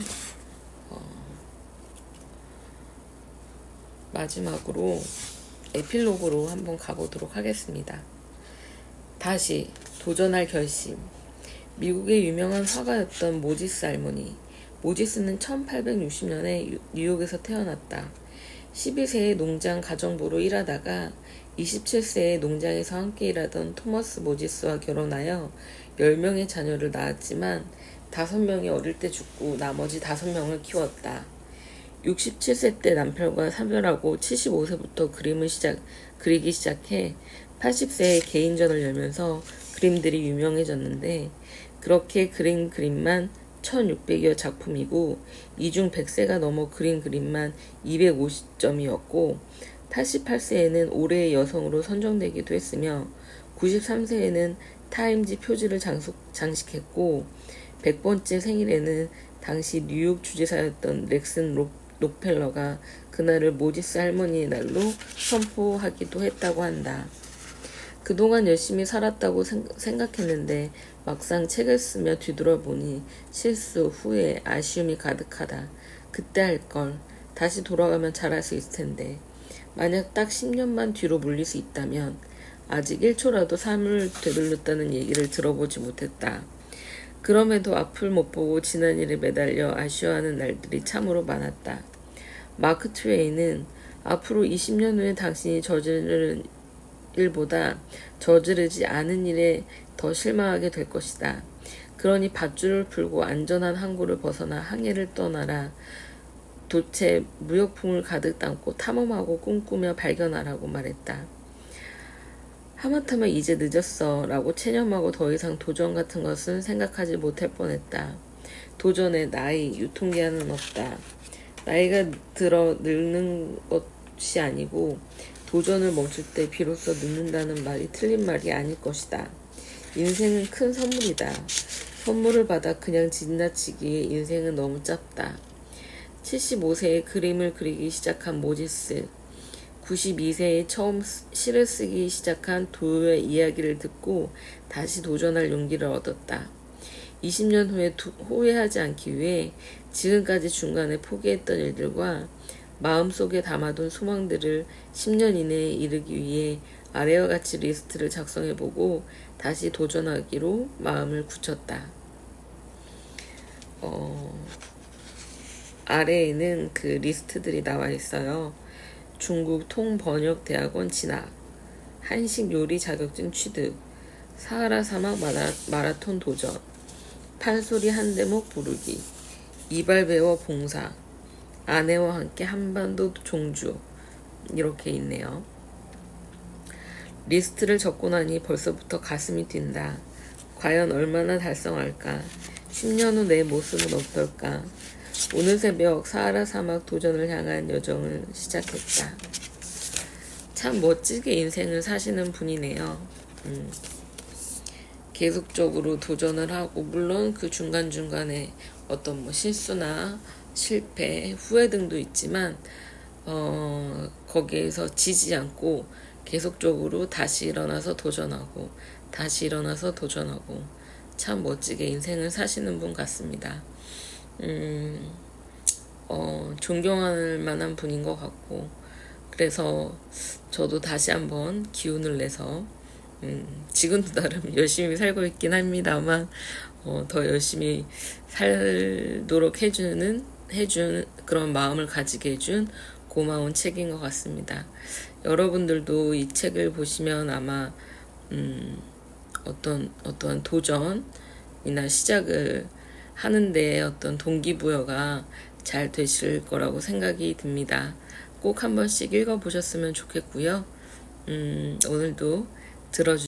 마지막으로 에필로그로 한번 가보도록 하겠습니다. 다시 도전할 결심. 미국의 유명한 화가였던 모지스 할머니. 모지스는 1860년에 뉴욕에서 태어났다. 12세에 농장 가정부로 일하다가 27세에 농장에서 함께 일하던 토머스 모지스와 결혼하여 10명의 자녀를 낳았지만 5명이 어릴 때 죽고 나머지 5명을 키웠다. 67세 때 남편과 사별하고 75세부터 그리기 시작해 80세에 개인전을 열면서 그림들이 유명해졌는데 그렇게 그린 그림만 1600여 작품이고 이중 100세가 넘어 그린 그림만 250점이었고 88세에는 올해의 여성으로 선정되기도 했으며 93세에는 타임지 표지를 장식했고 100번째 생일에는 당시 뉴욕 주지사였던 렉슨 록펠러가 그날을 모지스 할머니의 날로 선포하기도 했다고 한다. 그동안 열심히 살았다고 생각했는데 막상 책을 쓰며 뒤돌아보니 실수, 후회, 아쉬움이 가득하다. 그때 할걸. 다시 돌아가면 잘할 수 있을 텐데. 만약 딱 10년만 뒤로 물릴 수 있다면 아직 1초라도 삶을 되돌렸다는 얘기를 들어보지 못했다. 그럼에도 앞을 못 보고 지난 일에 매달려 아쉬워하는 날들이 참으로 많았다. 마크 트웨이는 앞으로 20년 후에 당신이 저지르는 일보다 저지르지 않은 일에 더 실망하게 될 것이다. 그러니 밧줄을 풀고 안전한 항구를 벗어나 항해를 떠나라. 도체 무역품을 가득 담고 탐험하고 꿈꾸며 발견하라고 말했다. 하마터면 이제 늦었어 라고 체념하고 더 이상 도전 같은 것은 생각하지 못할 뻔했다. 도전에 나이, 유통기한은 없다. 나이가 들어 늙는 것이 아니고 도전을 멈출 때 비로소 늙는다는 말이 틀린 말이 아닐 것이다. 인생은 큰 선물이다. 선물을 받아 그냥 지나치기에 인생은 너무 짧다. 75세에 그림을 그리기 시작한 모지스, 92세에 처음 시를 쓰기 시작한 도요의 이야기를 듣고 다시 도전할 용기를 얻었다. 20년 후에 후회하지 않기 위해 지금까지 중간에 포기했던 일들과 마음속에 담아둔 소망들을 10년 이내에 이루기 위해 아래와 같이 리스트를 작성해보고 다시 도전하기로 마음을 굳혔다. 아래에는 그 리스트들이 나와 있어요. 중국 통번역대학원 진학, 한식 요리 자격증 취득, 사하라 사막 마라톤 도전, 판소리 한 대목 부르기, 이발 배워 봉사, 아내와 함께 한반도 종주, 이렇게 있네요. 리스트를 적고 나니 벌써부터 가슴이 뛴다. 과연 얼마나 달성할까? 10년 후 내 모습은 어떨까? 오늘 새벽 사하라 사막 도전을 향한 여정을 시작했다. 참 멋지게 인생을 사시는 분이네요. 계속적으로 도전을 하고 물론 그 중간중간에 어떤 실수나 실패, 후회 등도 있지만 거기에서 지지 않고 계속적으로 다시 일어나서 도전하고 다시 일어나서 도전하고 참 멋지게 인생을 사시는 분 같습니다. 존경할 만한 분인 것 같고 그래서 저도 다시 한번 기운을 내서 지금도 나름 열심히 살고 있긴 합니다만 더 열심히 살도록 해준 그런 마음을 가지게 해준 고마운 책인 것 같습니다. 여러분들도 이 책을 보시면 아마 어떤 도전이나 시작을 하는데 어떤 동기부여가 잘 되실 거라고 생각이 듭니다. 꼭 한 번씩 읽어보셨으면 좋겠고요. 오늘도 들어주셔서